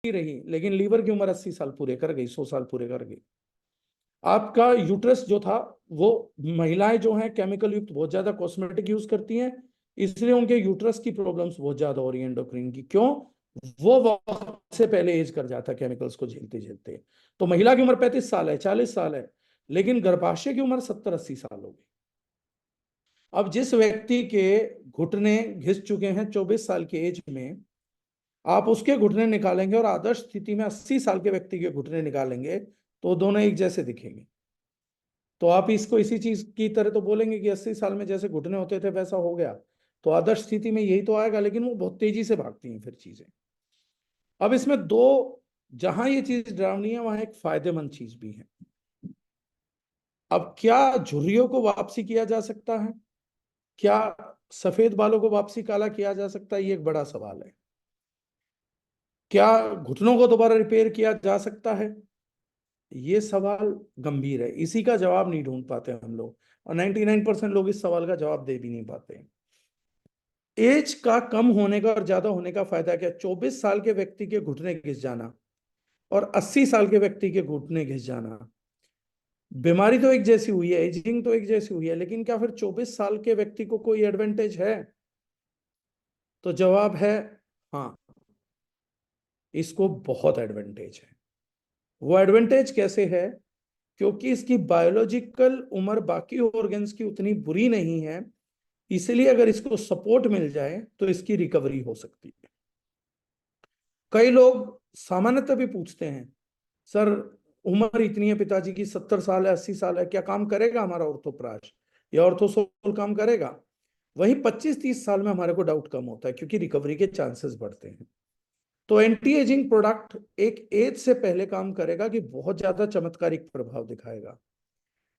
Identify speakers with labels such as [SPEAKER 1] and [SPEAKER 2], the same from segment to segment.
[SPEAKER 1] रही, लेकिन लीवर की उम्र 80 साल पूरे कर गई, 100 साल पूरे कर गई। आपका यूट्रस जो था, वो महिलाएं जो हैं केमिकल युक्त बहुत ज्यादा कॉस्मेटिक यूज करती हैं, इसलिए उनके यूट्रस की प्रॉब्लम्स बहुत ज्यादा हो रही है एंडोक्राइन की। क्यों? वो वक्त से पहले एज कर जाता है केमिकल्स को झेलते झेलते। तो महिला की उम्र 35 साल है, 40 साल है, लेकिन गर्भाशय की उम्र 70-80 साल हो गई। अब जिस व्यक्ति के घुटने घिस चुके हैं 24 साल की एज में, आप उसके घुटने निकालेंगे और आदर्श स्थिति में 80 साल के व्यक्ति के घुटने निकालेंगे, तो दोनों एक जैसे दिखेंगे। तो आप इसको इसी चीज की तरह तो बोलेंगे कि 80 साल में जैसे घुटने होते थे वैसा हो गया, तो आदर्श स्थिति में यही तो आएगा, लेकिन वो बहुत तेजी से भागती हैं फिर चीजें। अब इसमें दो, जहां ये चीज डरावनी है वहां एक फायदेमंद चीज भी है। अब क्या झुर्रियों को वापसी किया जा सकता है? क्या सफेद बालों को वापसी काला किया जा सकता है? ये एक बड़ा सवाल है। क्या घुटनों को दोबारा रिपेयर किया जा सकता है? ये सवाल गंभीर है, इसी का जवाब नहीं ढूंढ पाते हम लोग, और 99% लोग इस सवाल का जवाब दे भी नहीं पाते। एज का कम होने का और ज्यादा होने का फायदा क्या? 24 साल के व्यक्ति के घुटने घिस जाना और 80 साल के व्यक्ति के घुटने घिस जाना, बीमारी तो एक जैसी हुई है, एजिंग तो एक जैसी हुई है, लेकिन क्या फिर 24 साल के व्यक्ति को कोई एडवांटेज है? तो जवाब है हाँ, इसको बहुत एडवांटेज है। वो एडवांटेज कैसे है? क्योंकि इसकी बायोलॉजिकल उम्र बाकी ऑर्गन्स की उतनी बुरी नहीं है, इसलिए अगर इसको सपोर्ट मिल जाए तो इसकी रिकवरी हो सकती है। कई लोग सामान्यतः भी पूछते हैं, सर उम्र इतनी है पिताजी की, 70 साल है, 80 साल है, क्या काम करेगा हमारा ऑर्थोप्राश या ऑर्थोसोल काम करेगा? वही 25-30 साल में हमारे को डाउट कम होता है, क्योंकि रिकवरी के चांसेस बढ़ते हैं। तो एंटी एजिंग प्रोडक्ट एक एज से पहले काम करेगा कि बहुत ज्यादा चमत्कारिक प्रभाव दिखाएगा,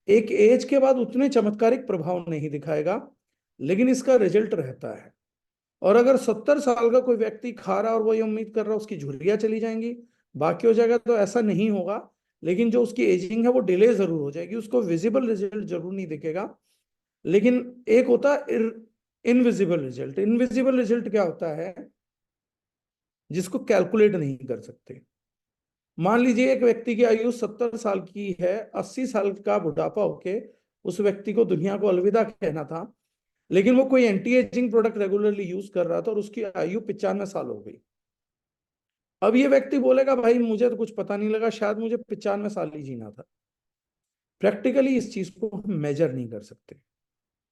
[SPEAKER 1] एक एज के बाद उतने चमत्कारिक प्रभाव नहीं दिखाएगा, लेकिन इसका रिजल्ट रहता है। और अगर 70 साल का कोई व्यक्ति खा रहा और वो ये उम्मीद कर रहा है उसकी झुर्रियां चली जाएंगी, बाकी हो जाएगा, तो ऐसा नहीं होगा। लेकिन जो उसकी एजिंग है वो डिले जरूर हो जाएगी, उसको विजिबल रिजल्ट जरूर नहीं दिखेगा, लेकिन एक होता है इनविजिबल रिजल्ट। इनविजिबल रिजल्ट क्या होता है? जिसको कैलकुलेट नहीं कर सकते। मान लीजिए एक व्यक्ति की आयु 70 साल की है, 80 साल का बुढ़ापा होके उस व्यक्ति को दुनिया को अलविदा कहना था, लेकिन वो कोई anti ageing product regularly use कर रहा था और उसकी आयु 95 साल हो गई। अब ये व्यक्ति बोलेगा भाई मुझे तो कुछ पता नहीं लगा, शायद मुझे 95 साल ही जीना था। प्रैक्टिकली इस चीज को हम मेजर नहीं कर सकते,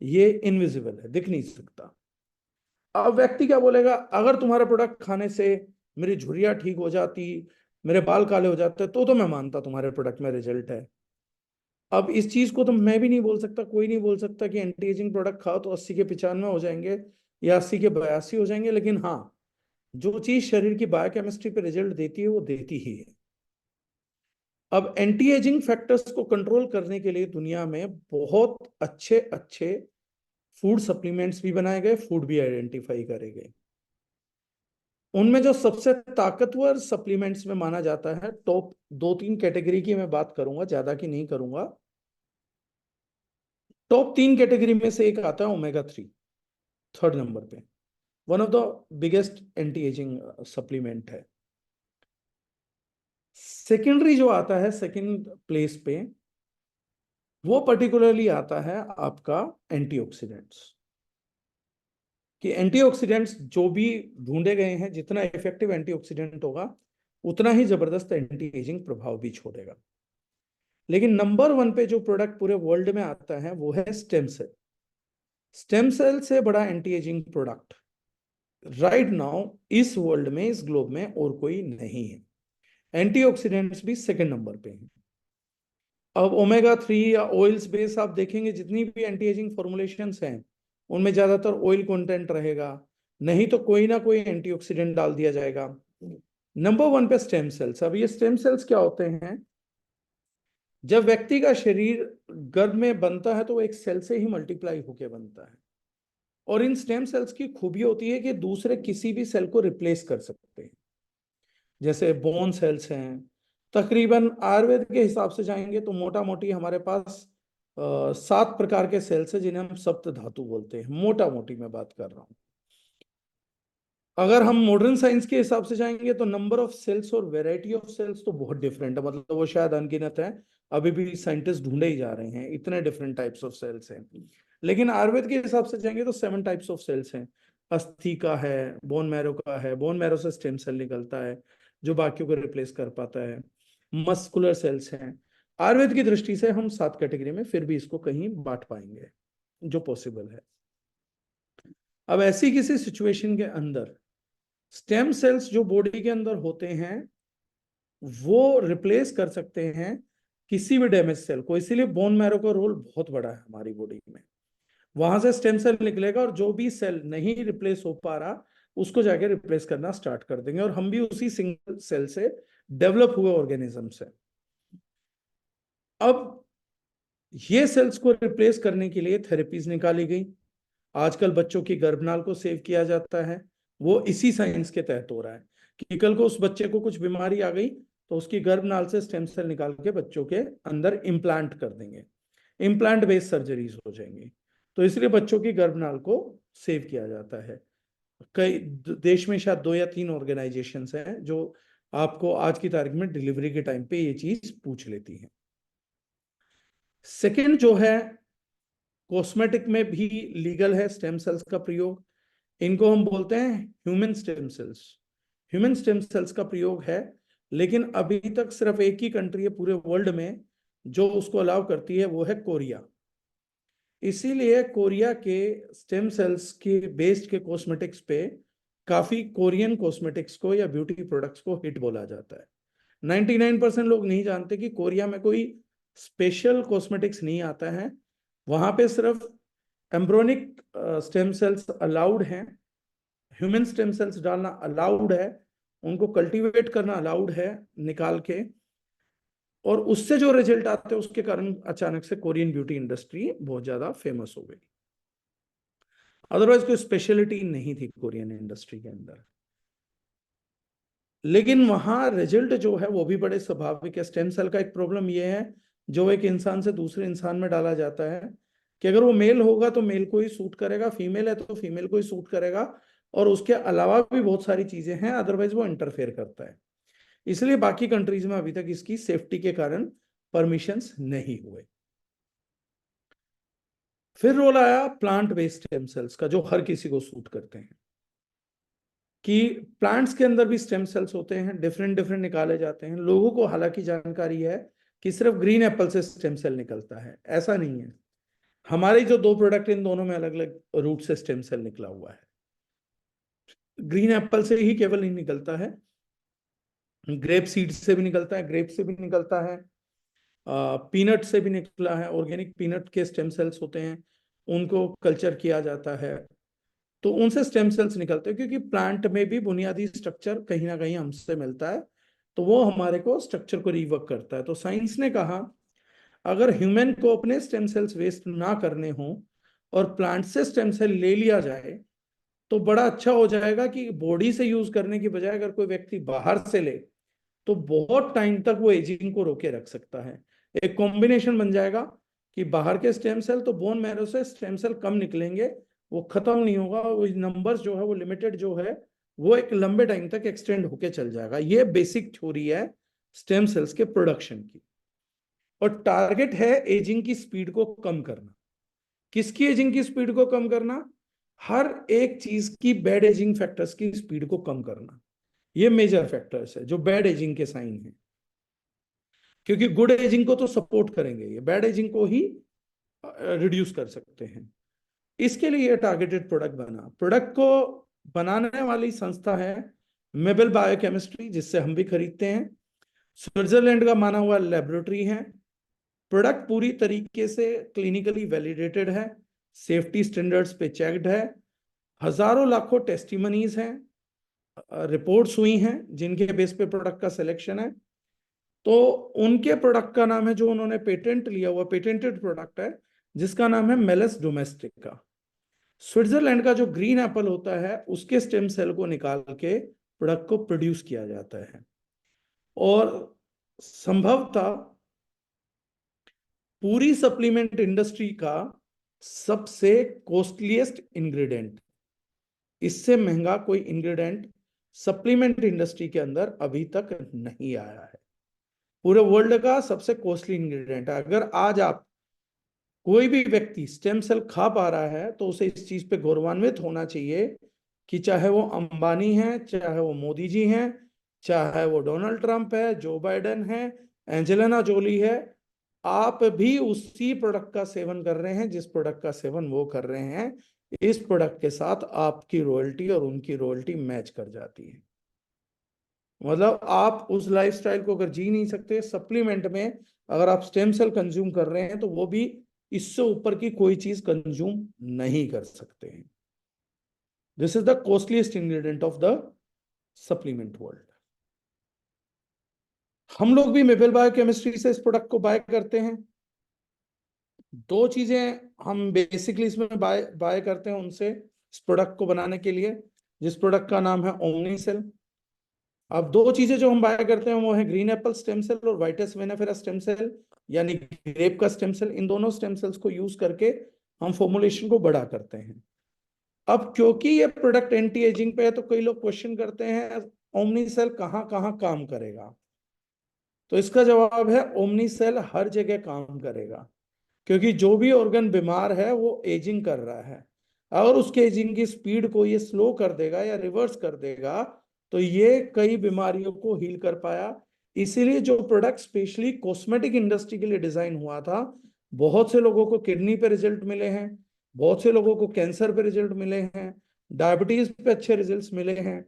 [SPEAKER 1] ये इनविजिबल है, दिख नहीं सकता। अब व्यक्ति क्या बोलेगा, अगर तुम्हारा प्रोडक्ट खाने से मेरी झुर्रियां ठीक हो जाती, मेरे बाल काले हो जाते, तो मैं मानता तुम्हारे प्रोडक्ट में रिजल्ट है। अब इस चीज को तो मैं भी नहीं बोल सकता, कोई नहीं बोल सकता कि एंटी एजिंग प्रोडक्ट खाओ तो 80 के 95 हो जाएंगे या 80 के 82 हो जाएंगे, लेकिन हाँ, जो चीज शरीर की बायोकेमिस्ट्री पे रिजल्ट देती है वो देती ही है। अब एंटी एजिंग फैक्टर्स को कंट्रोल करने के लिए दुनिया में बहुत अच्छे अच्छे फूड सप्लीमेंट्स भी बनाए गए, फूड भी आइडेंटिफाई करे गए। उनमें जो सबसे ताकतवर सप्लीमेंट्स में माना जाता है, टॉप 2-3 कैटेगरी की मैं बात करूंगा, ज्यादा की नहीं करूंगा। टॉप 3 कैटेगरी में से एक आता है ओमेगा 3, थर्ड नंबर पे। One of the biggest anti ageing supplement है। सेकेंडरी जो आता है सेकेंड प्लेस पे, वो पर्टिकुलरली आता है आपका एंटीऑक्सीडेंट्स। कि एंटीऑक्सीडेंट्स जो भी ढूंढे गए हैं, जितना इफेक्टिव एंटीऑक्सीडेंट होगा उतना ही जबरदस्त एंटी एजिंग प्रभाव भी छोड़ेगा। लेकिन नंबर 1 पे जो प्रोडक्ट पूरे वर्ल्ड में आता है वो है स्टेम सेल। स्टेम सेल से बड़ा anti ageing product right now इस वर्ल्ड में, इस ग्लोब में और कोई नहीं है। एंटीऑक्सीडेंट्स भी सेकंड नंबर पे हैं। अब ओमेगा 3 या ऑयल्स बेस आप देखेंगे, जितनी भी एंटी एजिंग फॉर्मुलेशंस हैं उनमें ज्यादातर ऑयल कंटेंट रहेगा, नहीं तो कोई ना कोई एंटीऑक्सीडेंट डाल दिया जाएगा। नंबर 1 पे स्टेम सेल्स। अब ये स्टेम सेल्स क्या होते हैं? जब व्यक्ति का शरीर गर्भ में बनता है तो वो एक सेल से ही मल्टीप्लाई होकर बनता है, और इन स्टेम सेल्स की खूबी होती है कि दूसरे किसी भी सेल को रिप्लेस कर सकते हैं। जैसे बोन सेल्स हैं, तकरीबन आयुर्वेद के हिसाब से जाएंगे तो मोटा मोटी हमारे पास 7 प्रकार के सेल्स हैं जिन्हें हम सप्त धातु बोलते हैं, मोटा मोटी मैं बात कर रहा हूँ। अगर हम मॉडर्न साइंस के हिसाब से जाएंगे तो नंबर ऑफ सेल्स और वेराइटी ऑफ सेल्स तो बहुत डिफरेंट है, मतलब वो शायद अनगिनत है। अभी भी साइंटिस्ट ढूंढे ही जा रहे हैं, इतने डिफरेंट टाइप्स ऑफ सेल्स हैं। लेकिन आयुर्वेद के हिसाब से जाएंगे तो 7 टाइप्स ऑफ सेल्स हैं। अस्थि का है, बोन मैरो का है, बोन मैरो से स्टेम सेल निकलता है जो बाकियों को रिप्लेस कर पाता है। मस्कुलर सेल्स हैं। आयुर्वेद की दृष्टि से हम 7 कैटेगरी में फिर भी इसको कहीं बांट पाएंगे जो पॉसिबल है। अब ऐसी किसी सिचुएशन के अंदर स्टेम सेल्स जो बॉडी के अंदर होते हैं वो रिप्लेस कर सकते हैं किसी भी डैमेज सेल को, इसीलिए बोन मैरो का रोल बहुत बड़ा है हमारी बॉडी में। वहां से स्टेम सेल निकलेगा और जो भी सेल नहीं रिप्लेस हो पा रहा उसको जाके रिप्लेस करना स्टार्ट कर देंगे, और हम भी उसी सिंगल सेल से डेवलप हुए ऑर्गेनिज्म से। अब ये सेल्स को रिप्लेस करने के लिए थेरेपीज निकाली गई। आजकल बच्चों की गर्भनाल को सेव किया जाता है, वो इसी साइंस के तहत हो रहा है कि कल को उस बच्चे को कुछ बीमारी आ गई तो उसकी गर्भनाल से स्टेम सेल निकाल के बच्चों के अंदर इम्प्लांट कर देंगे, इम्प्लांट बेस्ड सर्जरीज हो जाएंगी। तो इसलिए बच्चों की गर्भनाल को सेव किया जाता है। कई देश में शायद 2 या 3 ऑर्गेनाइजेशंस हैं जो आपको आज की तारीख में डिलीवरी के टाइम पे ये चीज पूछ लेती हैं। सेकेंड जो है, कॉस्मेटिक में भी लीगल है स्टेम सेल्स का प्रयोग। इनको हम बोलते हैं human stem cells. Human stem cells का प्रयोग है, लेकिन अभी तक सिर्फ एक ही कंट्री है पूरे वर्ल्ड में जो उसको अलाउ करती है, वो है कोरिया। इसीलिए कोरिया के स्टेम सेल्स के बेस्ड के कॉस्मेटिक्स पे काफी कोरियन कॉस्मेटिक्स को या ब्यूटी प्रोडक्ट्स को हिट बोला जाता है। 99% लोग नहीं जानते कि कोरिया में कोई स्पेशल कॉस्मेटिक्स नहीं आता है। वहां पे सिर्फ एम्ब्रोनिक स्टेम सेल्स अलाउड हैं, ह्यूमन स्टेम सेल्स डालना अलाउड है, उनको कल्टीवेट करना अलाउड है निकाल के, और उससे जो रिजल्ट आते हैं उसके कारण अचानक से कोरियन ब्यूटी इंडस्ट्री बहुत ज्यादा फेमस हो गई। अदरवाइज कोई स्पेशलिटी नहीं थी कोरियन इंडस्ट्री के अंदर। लेकिन वहां रिजल्ट जो है वो भी बड़े स्वाभाविक है। स्टेम सेल का एक प्रॉब्लम ये है, जो एक इंसान से दूसरे इंसान में डाला जाता है, कि अगर वो मेल होगा तो मेल को ही सूट करेगा, फीमेल है तो फीमेल को ही सूट करेगा, और उसके अलावा भी बहुत सारी चीजें हैं, अदरवाइज वो इंटरफेयर करता है। इसलिए बाकी कंट्रीज में अभी तक इसकी सेफ्टी के कारण परमिशंस नहीं हुए। फिर रोल आया प्लांट बेस्ड स्टेम सेल्स का, जो हर किसी को सूट करते हैं, कि प्लांट्स के अंदर भी स्टेम सेल्स होते हैं, डिफरेंट डिफरेंट निकाले जाते हैं। लोगों को हालांकि जानकारी है कि सिर्फ ग्रीन एप्पल से स्टेम सेल निकलता है, ऐसा नहीं है। हमारे जो 2 प्रोडक्ट, इन दोनों में अलग अलग रूट से स्टेम सेल निकला हुआ है। ग्रीन एप्पल से ही केवल नहीं निकलता है, ग्रेप सीड से भी निकलता है, ग्रेप से भी निकलता है, पीनट से भी निकला है। ऑर्गेनिक पीनट के स्टेम सेल्स होते हैं, उनको कल्चर किया जाता है, तो उनसे स्टेम सेल्स निकलते हैं, क्योंकि प्लांट में भी बुनियादी स्ट्रक्चर कहीं ना कहीं हमसे मिलता है, तो वो हमारे को स्ट्रक्चर को रिवर्क करता है। तो साइंस ने कहा अगर ह्यूमन को अपने स्टेम सेल्स वेस्ट ना करने हो और प्लांट से स्टेम सेल ले लिया जाए तो बड़ा अच्छा हो जाएगा, कि बॉडी से यूज करने की बजाय अगर कोई व्यक्ति बाहर से ले तो बहुत टाइम तक वो एजिंग को रोके रख सकता है। एक कॉम्बिनेशन बन जाएगा कि बाहर के स्टेम सेल तो बोन मैरो से स्टेम सेल कम निकलेंगे, वो खत्म नहीं होगा, वो नंबर्स जो है वो लिमिटेड जो है वो एक लंबे टाइम तक एक्सटेंड होके चल जाएगा। ये बेसिक थ्योरी है स्टेम सेल्स के प्रोडक्शन की। और टारगेट है एजिंग की स्पीड को कम करना। किसकी एजिंग की स्पीड को कम करना? हर एक चीज की बैड एजिंग फैक्टर्स की स्पीड को कम करना। ये मेजर फैक्टर्स है जो बैड एजिंग के साइन है, क्योंकि गुड एजिंग को तो सपोर्ट करेंगे, ये बैड एजिंग को ही रिड्यूस कर सकते हैं। इसके लिए टारगेटेड प्रोडक्ट बना। प्रोडक्ट को बनाने वाली संस्था है मेबल बायोकेमिस्ट्री, जिससे हम भी खरीदते हैं। स्विट्जरलैंड का माना हुआ लेबोरेटरी है। प्रोडक्ट पूरी तरीके से क्लिनिकली वैलिडेटेड है, सेफ्टी स्टैंडर्ड्स पे चेक्ड है, हजारों लाखों टेस्टिमनीज हैं, रिपोर्ट्स हुई हैं जिनके बेस पे प्रोडक्ट का सिलेक्शन है। तो उनके प्रोडक्ट का नाम है, जो उन्होंने पेटेंट लिया हुआ, पेटेंटेड प्रोडक्ट है, जिसका नाम है मेलस डोमेस्टिका। स्विट्जरलैंड का जो ग्रीन एप्पल होता है उसके स्टेम सेल को निकाल के प्रोडक्ट को प्रोड्यूस किया जाता है, और संभवतः पूरी सप्लीमेंट इंडस्ट्री का सबसे कॉस्टलीस्ट इंग्रेडिएंट। इससे महंगा कोई इंग्रेडिएंट सप्लीमेंट इंडस्ट्री के अंदर अभी तक नहीं आया है। पूरे वर्ल्ड का सबसे कॉस्टली इंग्रेडिएंट है। अगर आज आप कोई भी व्यक्ति स्टेम सेल खा पा रहा है तो उसे इस चीज पे गौरवान्वित होना चाहिए कि चाहे वो अंबानी है, चाहे वो मोदी जी हैं, चाहे वो डोनाल्ड ट्रंप है, जो बाइडेन है, एंजेलिना जोली है, आप भी उसी प्रोडक्ट का सेवन कर रहे हैं जिस प्रोडक्ट का सेवन वो कर रहे हैं। इस प्रोडक्ट के साथ आपकी रॉयल्टी और उनकी रॉयल्टी मैच कर जाती है। मतलब आप उस लाइफस्टाइल को अगर जी नहीं सकते सप्लीमेंट में, अगर आप स्टेम सेल कंज्यूम कर रहे हैं तो वो भी इससे ऊपर की कोई चीज कंज्यूम नहीं कर सकते हैं। This is the costliest ingredient of the supplement world. हम लोग भी मेबल बायोकेमिस्ट्री से इस प्रोडक्ट को बाय करते हैं। दो चीजें हम बेसिकली इसमें बाय करते हैं उनसे इस प्रोडक्ट को बनाने के लिए, जिस प्रोडक्ट का नाम है ओमनीसेल। अब दो चीजें जो हम बाय करते हैं वो है ग्रीन एप्पल स्टेम सेल और वाइटस वेनेफेरा स्टेम सेल, यानी ग्रेप का स्टेम सेल। इन दोनों स्टेम सेल्स को यूज करके हम फॉर्मुलेशन को बड़ा करते हैं। अब क्योंकि ये प्रोडक्ट एंटी एजिंग पे है तो कई लोग क्वेश्चन करते हैं ओमनी सेल कहाँ कहाँ काम करेगा। तो इसका जवाब है ओमनी सेल हर जगह काम करेगा, क्योंकि जो भी ऑर्गन बीमार है वो एजिंग कर रहा है। अगर उसके एजिंग की स्पीड को ये स्लो कर देगा या रिवर्स कर देगा तो ये कई बीमारियों को हील कर पाया। इसीलिए जो प्रोडक्ट स्पेशली कॉस्मेटिक इंडस्ट्री के लिए डिजाइन हुआ था, बहुत से लोगों को किडनी पे रिजल्ट मिले हैं, बहुत से लोगों को कैंसर पे रिजल्ट मिले हैं, डायबिटीज पे अच्छे रिजल्ट्स मिले हैं,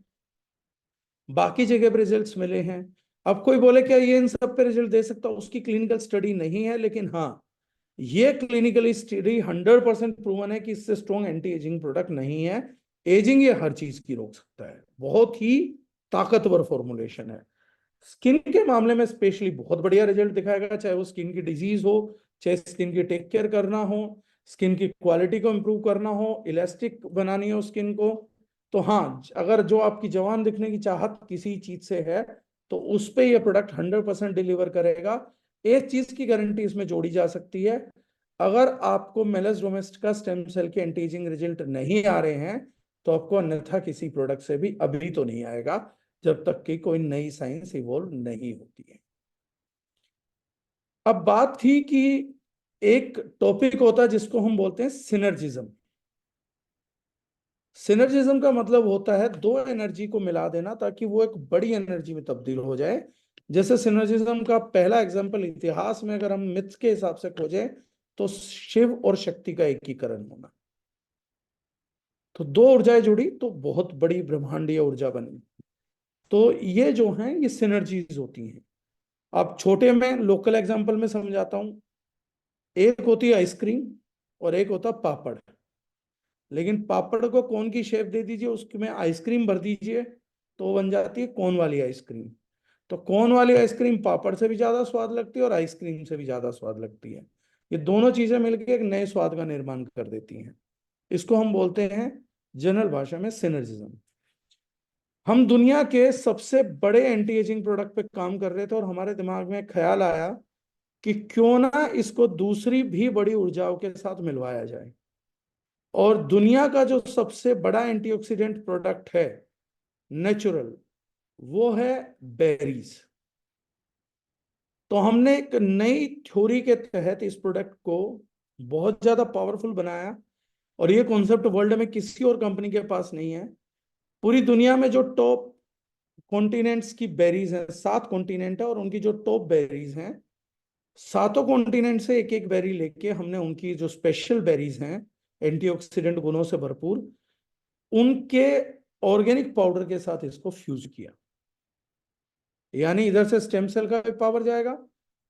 [SPEAKER 1] बाकी जगह पे रिजल्ट्स मिले हैं। अब कोई बोले क्या ये इन सब पे रिजल्ट दे सकता, उसकी क्लिनिकल स्टडी नहीं है, लेकिन हाँ ये क्लिनिकली स्टडी 100% प्रूवन है कि इससे स्ट्रॉन्ग एंटी एजिंग प्रोडक्ट नहीं है। एजिंग ये हर चीज की रोक सकता है, बहुत ही ताकतवर फॉर्मुलेशन है। स्किन के मामले में स्पेशली बहुत बढ़िया रिजल्ट दिखाएगा, चाहे वो स्किन की डिजीज हो, चाहे स्किन की टेक केयर करना हो, स्किन की क्वालिटी को इंप्रूव करना हो, इलास्टिक बनानी हो स्किन को। तो हाँ, अगर जो आपकी जवान दिखने की चाहत किसी चीज से है तो उस पे ये प्रोडक्ट 100% डिलीवर करेगा। एक चीज की गारंटी इसमें जोड़ी जा सकती है, अगर आपको मेलस डोमेस्टिका स्टेम सेल के एंटी एजिंग रिजल्ट नहीं आ रहे हैं तो आपको अन्यथा किसी प्रोडक्ट से भी अभी तो नहीं आएगा, जब तक कि कोई नई साइंस इवॉल्व नहीं होती है। अब बात थी कि एक टॉपिक होता है जिसको हम बोलते हैं सिनर्जिज्म। सिनर्जिज्म का मतलब होता है दो एनर्जी को मिला देना ताकि वो एक बड़ी एनर्जी में तब्दील हो जाए। जैसे सिनर्जिज्म का पहला एग्जांपल इतिहास में अगर हम मिथ्स के हिसाब से खोजें तो शिव और शक्ति का एकीकरण होना। तो दो ऊर्जाएं जुड़ी तो बहुत बड़ी ब्रह्मांडीय ऊर्जा बनी। तो ये जो है ये सिनर्जीज होती हैं। अब छोटे में लोकल एग्जांपल में समझाता हूं। एक होती है आइसक्रीम और एक होता पापड़। लेकिन पापड़ को कोन की शेप दे दीजिए, उसमें आइसक्रीम भर दीजिए तो वो बन जाती है कोन वाली आइसक्रीम। तो कोन वाली आइसक्रीम पापड़ से भी ज्यादा स्वाद लगती है और आइसक्रीम से भी ज्यादा स्वाद लगती है। ये दोनों चीजें मिलकर एक नए स्वाद का निर्माण कर देती हैं। इसको हम बोलते हैं जनरल भाषा में सिनर्जिज्म। हम दुनिया के सबसे बड़े एंटी एजिंग प्रोडक्ट पे काम कर रहे थे और हमारे दिमाग में ख्याल आया कि क्यों ना इसको दूसरी भी बड़ी ऊर्जाओं के साथ मिलवाया जाए। और दुनिया का जो सबसे बड़ा एंटीऑक्सीडेंट प्रोडक्ट है नेचुरल, वो है बेरीज। तो हमने एक नई थ्योरी के तहत इस प्रोडक्ट को बहुत ज्यादा पावरफुल बनाया और ये कॉन्सेप्ट वर्ल्ड में किसी और कंपनी के पास नहीं है। पूरी दुनिया में जो टॉप कॉन्टिनेंट्स की बेरीज हैं, 7 कॉन्टिनेंट है और उनकी जो टॉप बेरीज हैं, सातों कॉन्टिनेंट से एक एक बेरी लेके हमने उनकी जो स्पेशल बेरीज हैं एंटीऑक्सीडेंट गुणों से भरपूर, उनके ऑर्गेनिक पाउडर के साथ इसको फ्यूज किया। यानी इधर से स्टेम सेल का भी पावर जाएगा,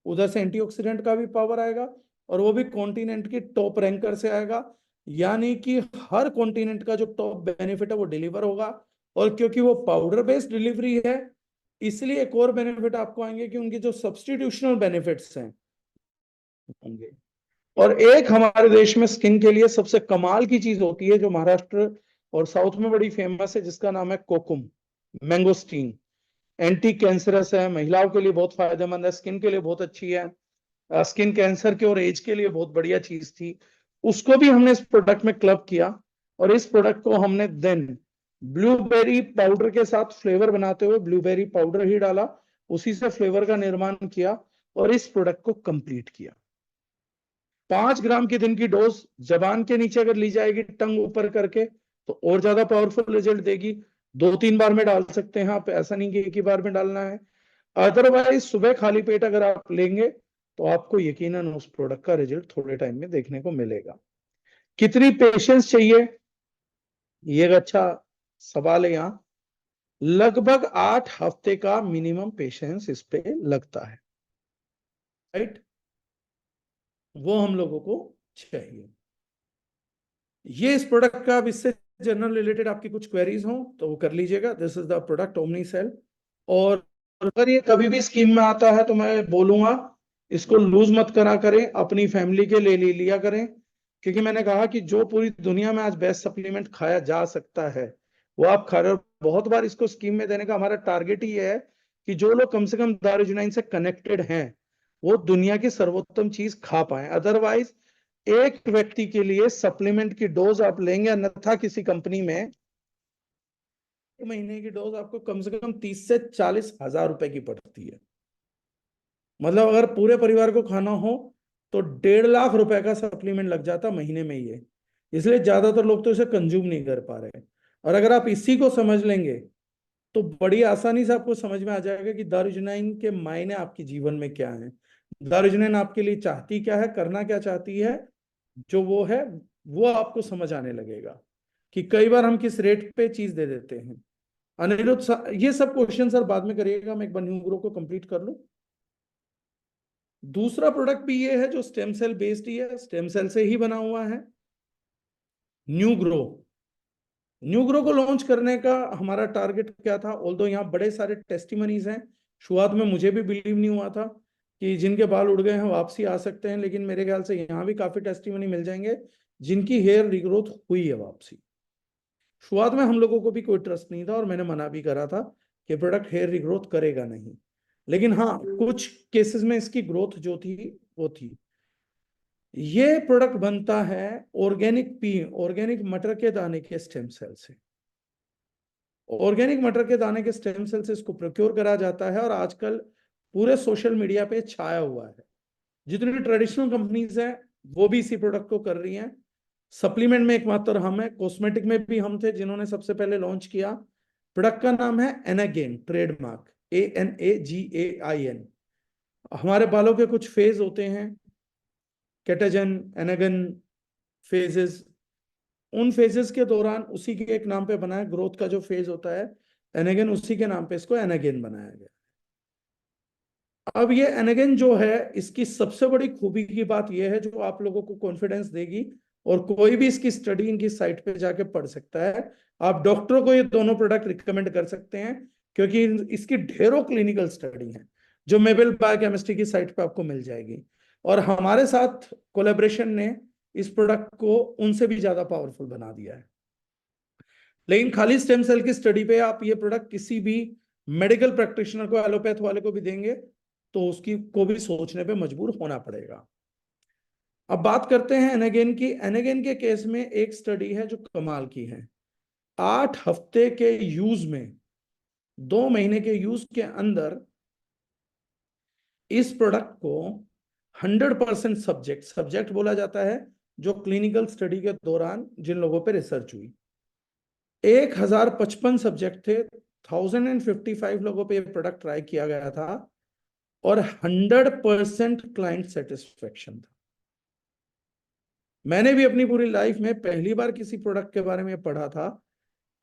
[SPEAKER 1] उधर से एंटीऑक्सीडेंट का भी पावर आएगा, और वो भी कॉन्टिनेंट की टॉप रैंकर से आएगा। यानी कि हर कॉन्टिनेंट का जो टॉप बेनिफिट है वो डिलीवर होगा। और क्योंकि वो पाउडर बेस्ड डिलीवरी है, इसलिए एक और बेनिफिट आपको आएंगे कि उनकी जो सब्सटीट्यूशनल बेनिफिट्स हैं होंगे। और एक हमारे देश में स्किन के लिए सबसे कमाल की चीज होती है जो महाराष्ट्र और साउथ में बड़ी फेमस है, जिसका नाम है कोकुम, मैंगोस्टीन। एंटी कैंसरस है, महिलाओं के लिए बहुत फायदेमंद है, स्किन के लिए बहुत अच्छी है, स्किन कैंसर के और एज के लिए बहुत बढ़िया चीज थी। उसको भी हमने इस प्रोडक्ट में क्लब किया और इस प्रोडक्ट को हमने देन ब्लूबेरी पाउडर के साथ फ्लेवर बनाते हुए ब्लूबेरी पाउडर ही डाला, उसी से फ्लेवर का निर्माण किया और इस प्रोडक्ट को कंप्लीट किया। 5 ग्राम की दिन की डोज जबान के नीचे अगर ली जाएगी टंग ऊपर करके तो और ज्यादा पावरफुल रिजल्ट देगी। 2-3 बार में डाल सकते हैं आप, ऐसा नहीं कि एक ही बार में डालना है। अदरवाइज सुबह खाली पेट अगर आप लेंगे तो आपको यकीनन उस प्रोडक्ट का रिजल्ट थोड़े टाइम में देखने को मिलेगा। कितनी पेशेंस चाहिए, ये एक अच्छा सवाल है यहाँ। लगभग 8 हफ्ते का मिनिमम पेशेंस इस पे लगता है, राइट, वो हम लोगों को चाहिए। ये इस प्रोडक्ट का, अब इससे जनरल रिलेटेड आपकी कुछ क्वेरीज हो तो वो कर लीजिएगा। This is the product Omnicell. और अगर ये कभी भी स्कीम में आता है तो मैं बोलूंगा इसको लूज मत करा करें, अपनी फैमिली के ले लिया करें, क्योंकि मैंने कहा कि जो पूरी दुनिया में आज बेस्ट सप्लीमेंट खाया जा सकता है वो आप खा रहे हो। बहुत बार इसको स्कीम में देने का हमारा टारगेट ही है कि जो लोग कम से कम दारूजुनाइन से कनेक्टेड हैं वो दुनिया की सर्वोत्तम चीज खा पाए। अदरवाइज एक व्यक्ति के लिए सप्लीमेंट की डोज आप लेंगे अन्यथा किसी कंपनी में, एक महीने की डोज आपको कम से कम 30 से 40 हजार रुपए की पड़ती है। मतलब अगर पूरे परिवार को खाना हो तो 1.5 लाख रुपए का सप्लीमेंट लग जाता महीने में ये। इसलिए ज्यादातर लोग तो इसे कंज्यूम नहीं कर पा रहे। और अगर आप इसी को समझ लेंगे तो बड़ी आसानी से आपको समझ में आ जाएगा कि दारूजुनाइन के मायने आपके जीवन में क्या है, दारूजुनाइन आपके लिए चाहती क्या है, करना क्या चाहती है। जो वो है वो आपको समझ आने लगेगा कि कई बार हम किस रेट पे चीज दे देते हैं। अनिरुद्ध ये सब क्वेश्चन सर बाद में करिएगा, मैं एक बार न्यू ग्रो को कंप्लीट कर लूं। दूसरा प्रोडक्ट भी ये है जो स्टेम सेल बेस्ड ही है, स्टेम सेल से ही बना हुआ है, न्यू ग्रो। न्यू ग्रो को लॉन्च करने का हमारा टारगेट क्या था, ऑल्दो यहाँ बड़े सारे टेस्टिमनीज हैं। शुरुआत में मुझे भी बिलीव नहीं हुआ था कि जिनके बाल उड़ गए हैं वापसी आ सकते हैं, लेकिन मेरे ख्याल से यहाँ भी काफी टेस्टिमनी मिल जाएंगे जिनकी हेयर रिग्रोथ हुई है वापसी। शुरुआत में हम लोगों को भी कोई ट्रस्ट नहीं था और मैंने मना भी करा था कि प्रोडक्ट हेयर रिग्रोथ करेगा नहीं, लेकिन हाँ कुछ केसेस में इसकी ग्रोथ जो थी वो थी। ये प्रोडक्ट बनता है ऑर्गेनिक मटर के दाने के स्टेम सेल से। ऑर्गेनिक मटर के दाने के स्टेम सेल से इसको प्रोक्योर करा जाता है और आजकल पूरे सोशल मीडिया पे छाया हुआ है। जितनी ट्रेडिशनल कंपनीज हैं वो भी इसी प्रोडक्ट को कर रही हैं। सप्लीमेंट में एकमात्र हम है, कॉस्मेटिक में भी हम थे जिन्होंने सबसे पहले लॉन्च किया। प्रोडक्ट का नाम है एनागेन, ट्रेडमार्क ANAGAIN। हमारे बालों के कुछ फेज होते हैं, कैटाजन, एनागन फेजेस। उन फेजेस के दौरान उसी के एक नाम पे बना है, ग्रोथ का जो फेज होता है एनागेन, उसी के नाम पे इसको एनागेन बनाया गया। अब ये एनागेन जो है इसकी सबसे बड़ी खूबी की बात यह है जो आप लोगों को कॉन्फिडेंस देगी, और कोई भी इसकी स्टडी इनकी साइट पे जाके पढ़ सकता है। आप डॉक्टरों को ये दोनों प्रोडक्ट रिकमेंड कर सकते हैं क्योंकि इसकी ढेरों क्लिनिकल स्टडी है जो मेबल बायोकेमिस्ट्री की साइट पे आपको मिल जाएगी। और हमारे साथ कोलेब्रेशन ने इस प्रोडक्ट को उनसे भी ज्यादा पावरफुल बना दिया है। लेकिन खाली स्टेम सेल की स्टडी पे आप ये प्रोडक्ट किसी भी मेडिकल प्रैक्टिशनर को, एलोपैथ वाले को भी देंगे तो उसकी को भी सोचने पे मजबूर होना पड़ेगा। अब बात करते हैं एनागेन की। एनागेन के केस में एक स्टडी है जो कमाल की है। 8 हफ्ते के यूज में, 2 महीने के यूज के अंदर इस प्रोडक्ट को 100% सब्जेक्ट बोला जाता है जो क्लिनिकल स्टडी के दौरान जिन लोगों पे रिसर्च हुई, 1055 सब्जेक्ट थे, 1055 लोगों पे प्रोडक्ट ट्राई किया गया था और 100% क्लाइंट सेटिस्फेक्शन था। मैंने भी अपनी पूरी लाइफ में पहली बार किसी प्रोडक्ट के बारे में पढ़ा था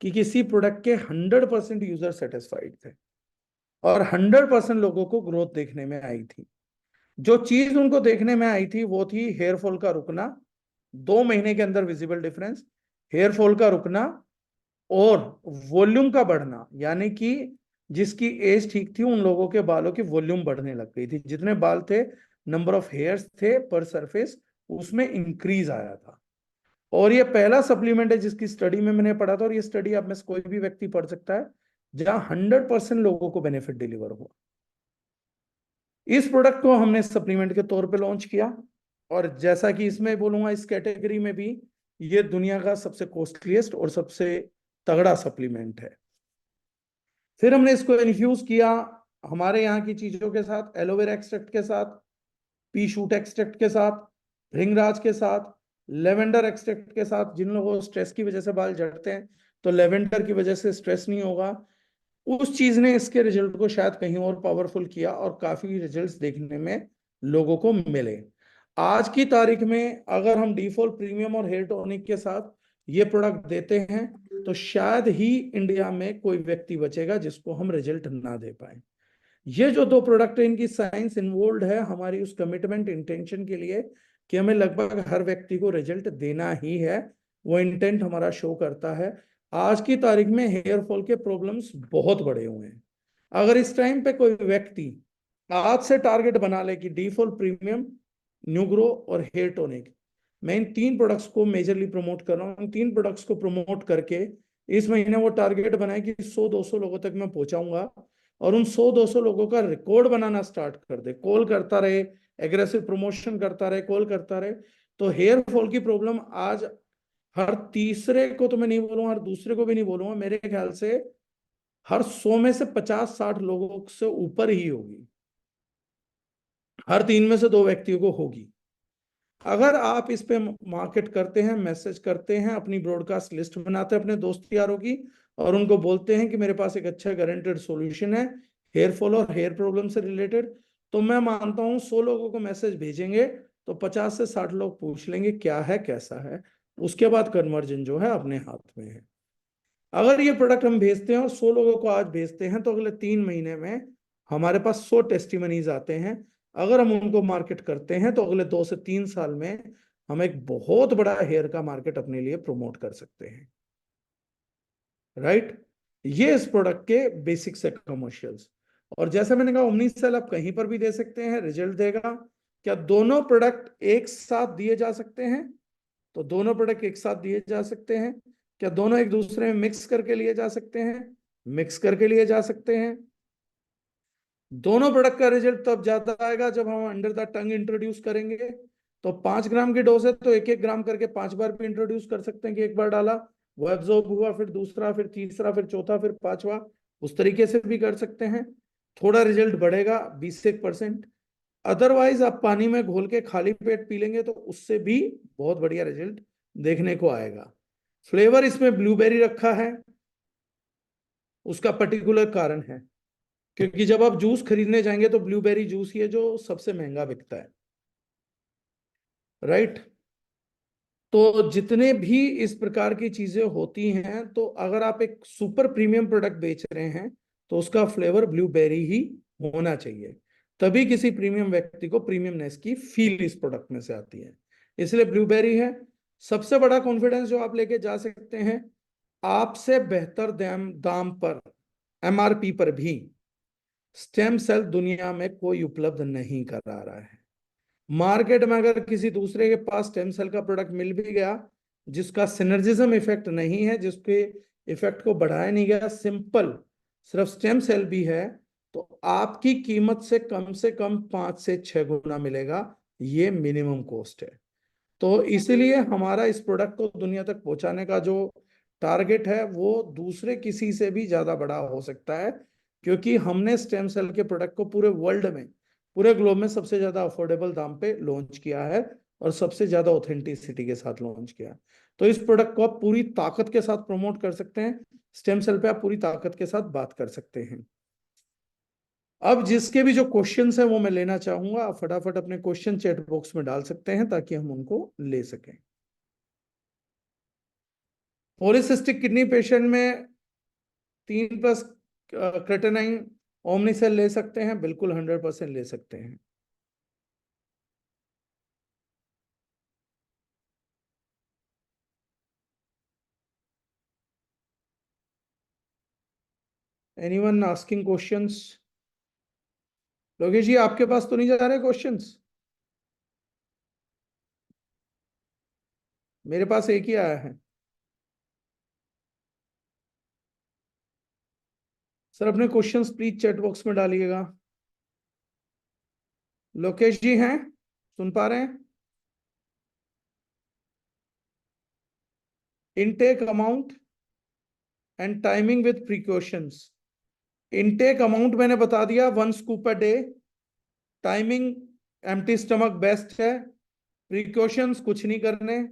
[SPEAKER 1] कि किसी प्रोडक्ट के 100% यूजर सेटिस्फाइड थे और 100% लोगों को ग्रोथ देखने में आई थी। जो चीज उनको देखने में आई थी वो थी हेयर फॉल का रुकना, 2 महीने के अंदर विजिबल डिफरेंस, हेयर फॉल का रुकना और वॉल्यूम का बढ़ना, यानी कि जिसकी एज ठीक थी उन लोगों के बालों की वॉल्यूम बढ़ने लग गई थी, जितने बाल थे, नंबर ऑफ हेयर्स थे पर सरफेस, उसमें इंक्रीज आया था। और ये पहला सप्लीमेंट है जिसकी स्टडी में मैंने पढ़ा था, और ये स्टडी आप में से कोई भी व्यक्ति पढ़ सकता है, जहां 100% लोगों को बेनिफिट डिलीवर हुआ। इस प्रोडक्ट को हमने सप्लीमेंट के तौर पे लॉन्च किया और जैसा कि इसमें बोलूंगा इस कैटेगरी में भी ये दुनिया का सबसे कॉस्टलीस्ट और सबसे तगड़ा सप्लीमेंट है। फिर हमने इसको इन्फ्यूज किया हमारे यहाँ की चीजों के साथ, एलोवेरा एक्सट्रैक्ट के साथ, पी शूट एक्सट्रैक्ट के साथ, भृंगराज के साथ, लेवेंडर एक्सट्रैक्ट के साथ। जिन लोगों को स्ट्रेस की वजह से बाल झड़ते हैं तो लेवेंडर की वजह से स्ट्रेस नहीं होगा। उस चीज ने इसके रिजल्ट को शायद कहीं और पावरफुल किया और काफी रिजल्ट्स देखने में लोगों को मिले। आज की तारीख में अगर हम डीफॉल प्रीमियम और हेयर टॉनिक के साथ ये प्रोडक्ट देते हैं तो शायद ही इंडिया में कोई व्यक्ति बचेगा जिसको हम रिजल्ट ना दे पाए। ये जो दो प्रोडक्ट है इनकी साइंस इन्वॉल्व है हमारी उस कमिटमेंट इंटेंशन के लिए कि हमें लगभग हर व्यक्ति को रिजल्ट देना ही है। वो इंटेंट हमारा शो करता है। आज की तारीख में हेयर फॉल के प्रॉब्लम्स बहुत बड़े हुए हैं। अगर इस टाइम पे कोई व्यक्ति आज से टारगेट बना ले कि डी फॉल प्रीमियम, न्यूग्रो और हेयर टोनिक, मैं इन तीन प्रोडक्ट्स को मेजरली प्रमोट कर रहा हूँ, इन तीन प्रोडक्ट्स को प्रमोट करके इस महीने वो टारगेट बनाए कि 100-200 लोगों तक मैं पहुंचाऊंगा और उन 100-200 लोगों का रिकॉर्ड बनाना स्टार्ट कर दे, कॉल करता रहे, एग्रेसिव प्रमोशन करता रहे, कॉल करता रहे, तो हेयर फॉल की प्रॉब्लम आज हर तीसरे को तो मैं नहीं बोलूंगा, हर दूसरे को भी नहीं बोलूंगा, मेरे ख्याल से हर 100 में से 50-60 लोगों से ऊपर ही होगी, हर 3 में से 2 व्यक्तियों को होगी। अगर आप इस पे मार्केट करते हैं, मैसेज करते हैं, अपनी ब्रॉडकास्ट लिस्ट बनाते हैं अपने दोस्त यारों की और उनको बोलते हैं कि मेरे पास एक अच्छा गारंटेड सॉल्यूशन है हेयर फॉल और हेयर प्रॉब्लम से रिलेटेड, तो मैं मानता हूं 100 लोगों को मैसेज भेजेंगे तो 50 से 60 लोग पूछ लेंगे क्या है, कैसा है। उसके बाद कन्वर्जन जो है अपने हाथ में है। अगर ये प्रोडक्ट हम भेजते हैं और 100 लोगों को आज भेजते हैं तो अगले 3 महीने में हमारे पास 100 टेस्टिमनीज आते हैं। अगर हम उनको मार्केट करते हैं तो अगले 2 से 3 साल में हम एक बहुत बड़ा हेयर का मार्केट अपने लिए प्रमोट कर सकते हैं। राइट, ये इस प्रोडक्ट के बेसिक्स है, कमर्शियल्स। और जैसे मैंने कहा ओमनी सेल आप कहीं पर भी दे सकते हैं, रिजल्ट देगा। क्या दोनों प्रोडक्ट एक साथ दिए जा सकते हैं? तो दोनों प्रोडक्ट एक साथ दिए जा सकते हैं। क्या दोनों एक दूसरे में मिक्स करके लिए जा सकते हैं? मिक्स करके लिए जा सकते हैं। दोनों प्रोडक्ट का रिजल्ट तब ज्यादा आएगा जब हम अंडर द टंग इंट्रोड्यूस करेंगे। तो 5 ग्राम की डोज है तो 1-1 ग्राम करके 5 बार भी इंट्रोड्यूस कर सकते हैं कि एक बार डाला वो एब्जॉर्ब हुआ, फिर दूसरा, फिर तीसरा, फिर चौथा, फिर पांचवा, उस तरीके से भी कर सकते हैं। थोड़ा रिजल्ट बढ़ेगा 20% अदरवाइज आप पानी में घोल के खाली पेट पी लेंगे तो उससे भी बहुत बढ़िया रिजल्ट देखने को आएगा। फ्लेवर इसमें ब्लूबेरी रखा है, उसका पर्टिकुलर कारण है क्योंकि जब आप जूस खरीदने जाएंगे तो ब्लूबेरी जूस ही है जो सबसे महंगा बिकता है। राइट, तो जितने भी इस प्रकार की चीजें होती हैं तो अगर आप एक सुपर प्रीमियम प्रोडक्ट बेच रहे हैं तो उसका फ्लेवर ब्लूबेरी ही होना चाहिए, तभी किसी प्रीमियम व्यक्ति को प्रीमियमनेस की फील इस प्रोडक्ट में से आती है। इसलिए ब्लूबेरी है सबसे बड़ा कॉन्फिडेंस जो आप लेके जा सकते हैं। आपसे बेहतर दाम दाम पर, एमआरपी पर भी स्टेम सेल दुनिया में कोई उपलब्ध नहीं करा रहा है। मार्केट में अगर किसी दूसरे के पास स्टेम सेल का प्रोडक्ट मिल भी गया जिसका सिनर्जिज्म इफेक्ट नहीं है, जिसके इफेक्ट को बढ़ाया नहीं गया, सिंपल सिर्फ स्टेम सेल भी है, तो आपकी कीमत से कम 5 से 6 गुना मिलेगा। ये मिनिमम कॉस्ट है। तो इसलिए हमारा इस प्रोडक्ट को दुनिया तक पहुंचाने का जो टारगेट है वो दूसरे किसी से भी ज्यादा बड़ा हो सकता है क्योंकि हमने स्टेम सेल के प्रोडक्ट को पूरे वर्ल्ड में, पूरे ग्लोब में सबसे ज्यादा अफोर्डेबल दाम पे लॉन्च किया है और सबसे ज्यादा ऑथेंटिसिटी के साथ लॉन्च किया। तो इस प्रोडक्ट को आप पूरी ताकत के साथ प्रमोट कर सकते हैं, स्टेम सेल पे आप पूरी ताकत के साथ बात कर सकते हैं। अब जिसके भी जो क्वेश्चंस है वो मैं लेना चाहूंगा, आप फटाफट अपने क्वेश्चन चैट बॉक्स में डाल सकते हैं ताकि हम उनको ले सकें। पॉलीसिस्टिक किडनी पेशेंट में 3+ क्रेटेनाइन ओमनीसेल ले सकते हैं, बिल्कुल 100% ले सकते हैं। Anyone asking questions? Lokesh ji आपके पास तो नहीं जा रहे क्वेश्चंस? मेरे पास एक ही आया है सर। अपने क्वेश्चंस प्लीज चैट बॉक्स में डालिएगा। लोकेश जी हैं, सुन पा रहे हैं? Intake amount and timing with precautions. Intake amount मैंने बता दिया, 1 scoop a day. Timing empty stomach best है। प्रिकॉशंस कुछ नहीं करने।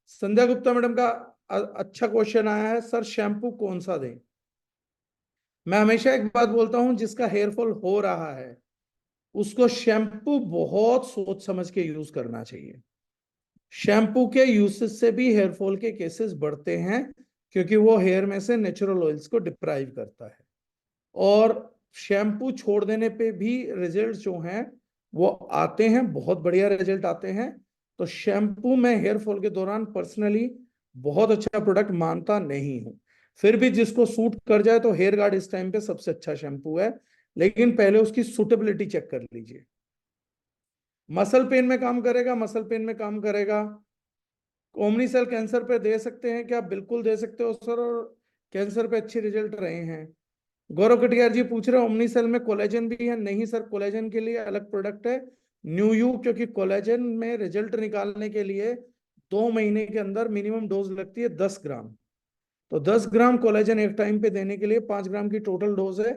[SPEAKER 1] संध्या गुप्ता मैडम का अच्छा क्वेश्चन आया है, सर शैम्पू कौन सा दें। मैं हमेशा एक बात बोलता हूं, जिसका हेयर फॉल हो रहा है उसको शैम्पू बहुत सोच समझ के यूज करना चाहिए। शैम्पू के यूसेज से भी हेयर फॉल के केसेस बढ़ते हैं, क्योंकि वो हेयर में से नेचुरल ऑयल्स को डिप्राइव करता है। और शैम्पू छोड़ देने पे भी रिजल्ट जो हैं वो आते हैं, बहुत बढ़िया रिजल्ट आते हैं। तो शैम्पू मैं हेयर फॉल के दौरान पर्सनली बहुत अच्छा प्रोडक्ट मानता नहीं हूं। फिर भी जिसको सूट कर जाए तो हेयर गार्ड इस टाइम पे सबसे अच्छा शैम्पू है, लेकिन पहले उसकी सूटेबिलिटी चेक कर लीजिए। मसल पेन में काम करेगा, मसल पेन में काम करेगा। ओमनीसेल कैंसर पे दे सकते हैं क्या? बिल्कुल दे सकते हो सर, और कैंसर पे अच्छे रिजल्ट रहे हैं। गौरव कटियार जी पूछ रहे हैं ओमनीसेल में कोलेजन भी है? नहीं सर, कोलेजन के लिए अलग प्रोडक्ट है न्यू यू, क्योंकि कोलेजन में रिजल्ट निकालने के लिए 2 महीने के अंदर मिनिमम डोज लगती है 10 ग्राम। तो 10 ग्राम कोलेजन एक टाइम पे देने के लिए 5 ग्राम की टोटल डोज है।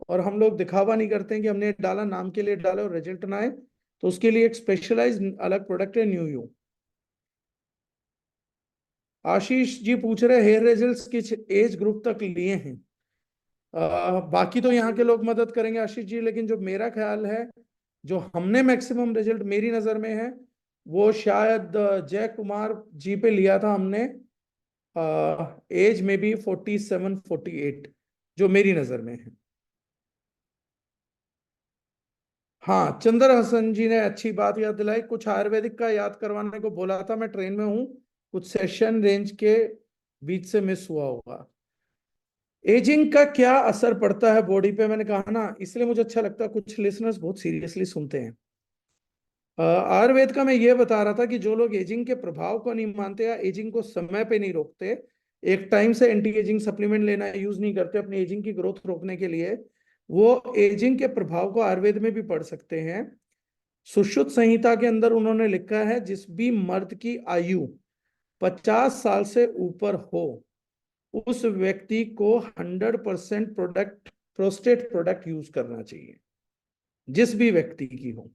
[SPEAKER 1] और हम लोग दिखावा नहीं करते हैं कि हमने डाला, नाम के लिए डाला और रिजल्ट ना आए, तो उसके लिए एक स्पेशलाइज अलग प्रोडक्ट है न्यू यू। आशीष जी पूछ रहे हेयर रिजल्ट्स किस एज ग्रुप तक लिए हैं? बाकी तो यहाँ के लोग मदद करेंगे आशीष जी, लेकिन जो मेरा ख्याल है, जो हमने मैक्सिमम रिजल्ट मेरी नजर में है, वो शायद जय कुमार जी पे लिया था हमने। एज में भी 47-48, जो मेरी नजर में है। हाँ, चंद्र हसन जी ने अच्छी बात याद दिलाई। कुछ आयुर्वेदिक का याद करवाने को बोला था, मैं ट्रेन में हूँ, कुछ सेशन रेंज के बीच से मिस हुआ होगा। एजिंग का क्या असर पड़ता है बॉडी पे, मैंने कहा ना, इसलिए मुझे अच्छा लगता है कुछ लिसनर्स बहुत सीरियसली सुनते हैं। आयुर्वेद का मैं ये बता रहा था कि जो लोग एजिंग के प्रभाव को नहीं मानते या एजिंग को समय पे नहीं रोकते, एक टाइम से एंटी एजिंग सप्लीमेंट लेना यूज नहीं करते अपनी एजिंग की ग्रोथ रोकने के लिए, वो एजिंग के प्रभाव को आयुर्वेद में भी पढ़ सकते हैं। सुश्रुत संहिता के अंदर उन्होंने लिखा है, जिस भी मर्द की आयु 50 साल से ऊपर हो, उस व्यक्ति को 100% प्रोडक्ट, प्रोस्टेट प्रोडक्ट यूज करना चाहिए, जिस भी व्यक्ति की हो।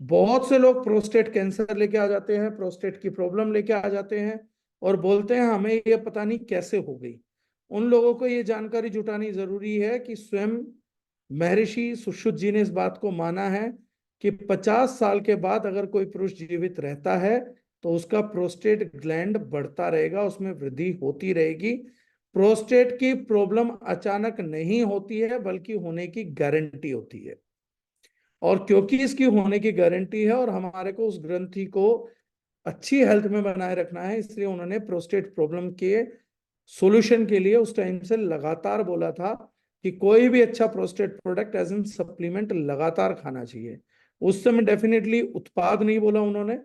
[SPEAKER 1] बहुत से लोग प्रोस्टेट कैंसर लेके आ जाते हैं, प्रोस्टेट की प्रॉब्लम लेके आ जाते हैं, और बोलते हैं हमें ये पता नहीं कैसे हो गई। उन लोगों को ये जानकारी जुटानी जरूरी है कि स्वयं महर्षि सुश्रुत जी ने इस बात को माना है कि 50 साल के बाद अगर कोई पुरुष जीवित रहता है तो उसका प्रोस्टेट ग्लैंड बढ़ता रहेगा, उसमें वृद्धि होती रहेगी। प्रोस्टेट की प्रॉब्लम अचानक नहीं होती है, बल्कि होने की गारंटी होती है। और क्योंकि इसकी होने की गारंटी है और हमारे को उस ग्रंथि को अच्छी हेल्थ में बनाए रखना है, इसलिए उन्होंने प्रोस्टेट प्रॉब्लम के सॉल्यूशन के लिए उस टाइम से लगातार बोला था कि कोई भी अच्छा prostate product as in supplement लगातार खाना चाहिए। उस समय डेफिनेटली उत्पाद नहीं बोला उन्होंने,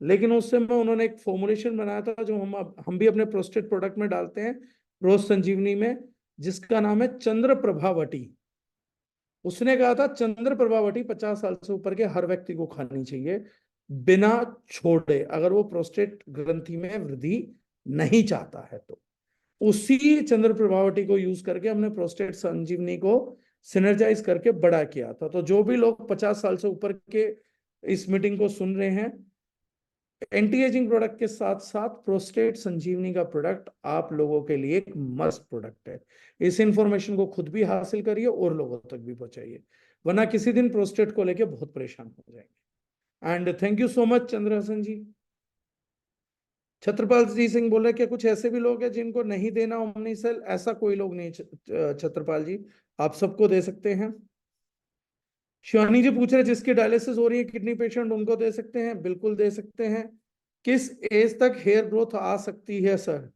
[SPEAKER 1] लेकिन उस समय उन्होंने एक फॉर्मुलेशन बनाया था जो हम भी अपने प्रोस्टेट प्रोडक्ट में डालते हैं, प्रोस संजीवनी में, जिसका नाम है चंद्र प्रभावटी। उसने कहा था चंद्र प्रभावटी 50 साल से ऊपर के हर व्यक्ति को खानी चाहिए, बिना छोड़े, अगर वो प्रोस्टेट ग्रंथि में वृद्धि नहीं चाहता है तो। उसी चंद्र प्रभावटी को यूज करके हमने प्रोस्टेट संजीवनी को सिनर्जाइज करके बड़ा किया था। तो जो भी लोग 50 साल से ऊपर के इस मीटिंग को सुन रहे हैं, एंटी एजिंग प्रोडक्ट के साथ साथ प्रोस्टेट संजीवनी का प्रोडक्ट आप लोगों के लिए एक मस्ट प्रोडक्ट है। इस इंफॉर्मेशन को खुद भी हासिल करिए और लोगों तक भी पहुंचाइए, वरना किसी दिन प्रोस्टेट को लेके बहुत परेशान हो जाएंगे। And thank you so much Chandrahasan ji. Chhatrapal ji Singh बोले कि कुछ ऐसे भी लोग हैं जिनको नहीं देना ओमनीसेल? ऐसा कोई लोग नहीं छत्रपाल जी, आप सबको दे सकते हैं। शिवानी जी पूछ रहे जिसकी डायलिसिस हो रही है किडनी पेशेंट, उनको दे सकते हैं? बिल्कुल दे सकते हैं। किस एज तक हेयर ग्रोथ आ सकती है सर?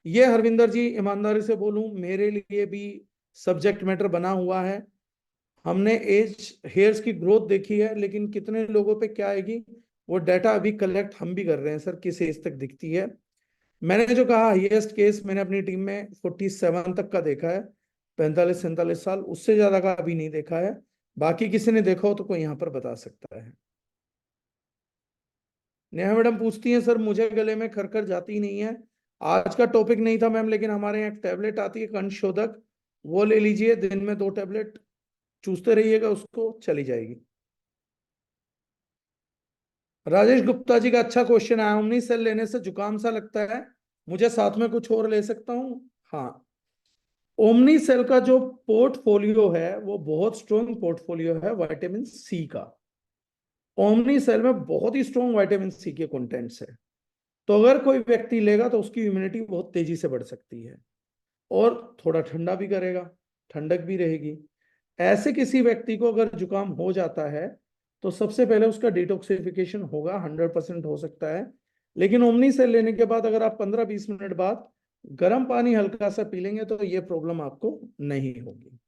[SPEAKER 1] ये हरविंदर जी ईमानदारी से बोलूं, मेरे लिए भी सब्जेक्ट मैटर बना हुआ है। हमने एज हेयर्स की ग्रोथ देखी है, लेकिन कितने लोगों पे क्या आएगी वो डाटा अभी कलेक्ट हम भी कर रहे हैं सर, किस एज तक दिखती है। मैंने जो कहा हाईएस्ट केस मैंने अपनी टीम में 47 तक का देखा है, 45-47 साल, उससे ज्यादा का अभी नहीं देखा है। बाकी किसी ने देखा हो तो कोई यहाँ पर बता सकता है। नेहा मैडम पूछती हैं सर मुझे गले में खरखर जाती नहीं है, आज का टॉपिक नहीं था मैम, लेकिन हमारे यहाँ एक टैबलेट आती है कंठ शोधक, वो ले लीजिए, दिन में 2 टैबलेट चूसते रहिएगा, उसको चली जाएगी। राजेश गुप्ता जी का अच्छा क्वेश्चन आया, ओमनी सेल लेने से जुकाम सा लगता है, मुझे साथ में कुछ और ले सकता हूँ? हाँ, ओमनी सेल का जो पोर्टफोलियो है वो बहुत स्ट्रॉन्ग पोर्टफोलियो है विटामिन सी का। ओमनी सेल में बहुत ही स्ट्रॉन्ग विटामिन सी के कंटेंट्स है, तो अगर कोई व्यक्ति लेगा तो उसकी इम्यूनिटी बहुत तेजी से बढ़ सकती है, और थोड़ा ठंडा भी करेगा, ठंडक भी रहेगी। ऐसे किसी व्यक्ति को अगर जुकाम हो जाता है तो सबसे पहले उसका डिटॉक्सिफिकेशन होगा, 100% हो सकता है। लेकिन ओमनी सेल लेने के बाद अगर आप 15-20 मिनट बाद गर्म पानी हल्का सा पी लेंगे तो ये प्रॉब्लम आपको नहीं होगी।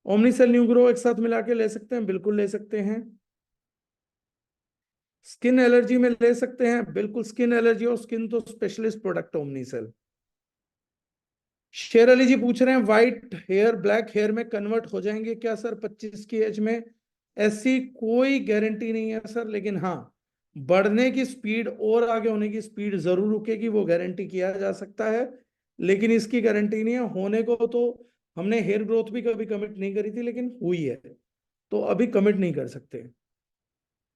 [SPEAKER 1] ओमनी सेल न्यू ग्रो एक साथ मिला के ले सकते हैं? बिल्कुल ले सकते हैं। स्किन एलर्जी में ले सकते हैं, बिल्कुल। स्किन एलर्जी और स्किन तो स्पेशलिस्ट प्रोडक्ट ओमनी सेल। शेर अली जी पूछ रहे हैं व्हाइट हेयर ब्लैक हेयर में कन्वर्ट हो जाएंगे क्या सर 25 की एज में? ऐसी कोई गारंटी नहीं है सर, लेकिन हाँ, बढ़ने की स्पीड और आगे होने की स्पीड जरूर रुकेगी, वो गारंटी किया जा सकता है। लेकिन इसकी गारंटी नहीं है होने को। तो हमने हेयर ग्रोथ भी कभी कमिट नहीं करी थी, लेकिन हुई है, तो अभी कमिट नहीं कर सकते।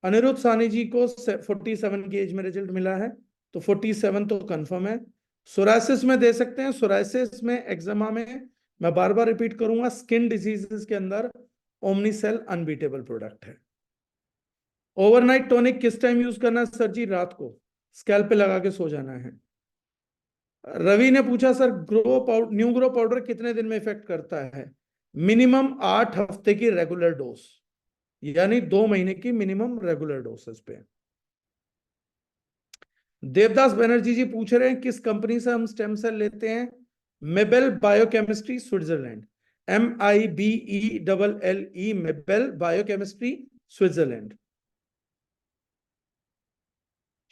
[SPEAKER 1] अनिरुद्ध सानी जी को 47 की एज में रिजल्ट मिला है, तो 47 तो कंफर्म है। सोरासिस में दे सकते हैं, सोरासिस में, एक्जिमा में, मैं बार बार रिपीट करूंगा, स्किन डिजीजेस के अंदर ओमनीसेल अनबीटेबल प्रोडक्ट है। ओवरनाइट टॉनिक किस टाइम यूज करना है सर जी? रात को स्कैल्प पे लगा के सो जाना है। रवि ने पूछा sir grow powder, new grow powder कितने दिन में इफेक्ट करता है? मिनिमम 8 हफ्ते की रेगुलर डोज, यानी 2 महीने की मिनिमम रेगुलर डोसेस पे। देवदास बनर्जी जी पूछ रहे हैं किस कंपनी से हम स्टेम सेल लेते हैं? Mibelle biochemistry Switzerland, MIBELLE, Mibelle biochemistry Switzerland.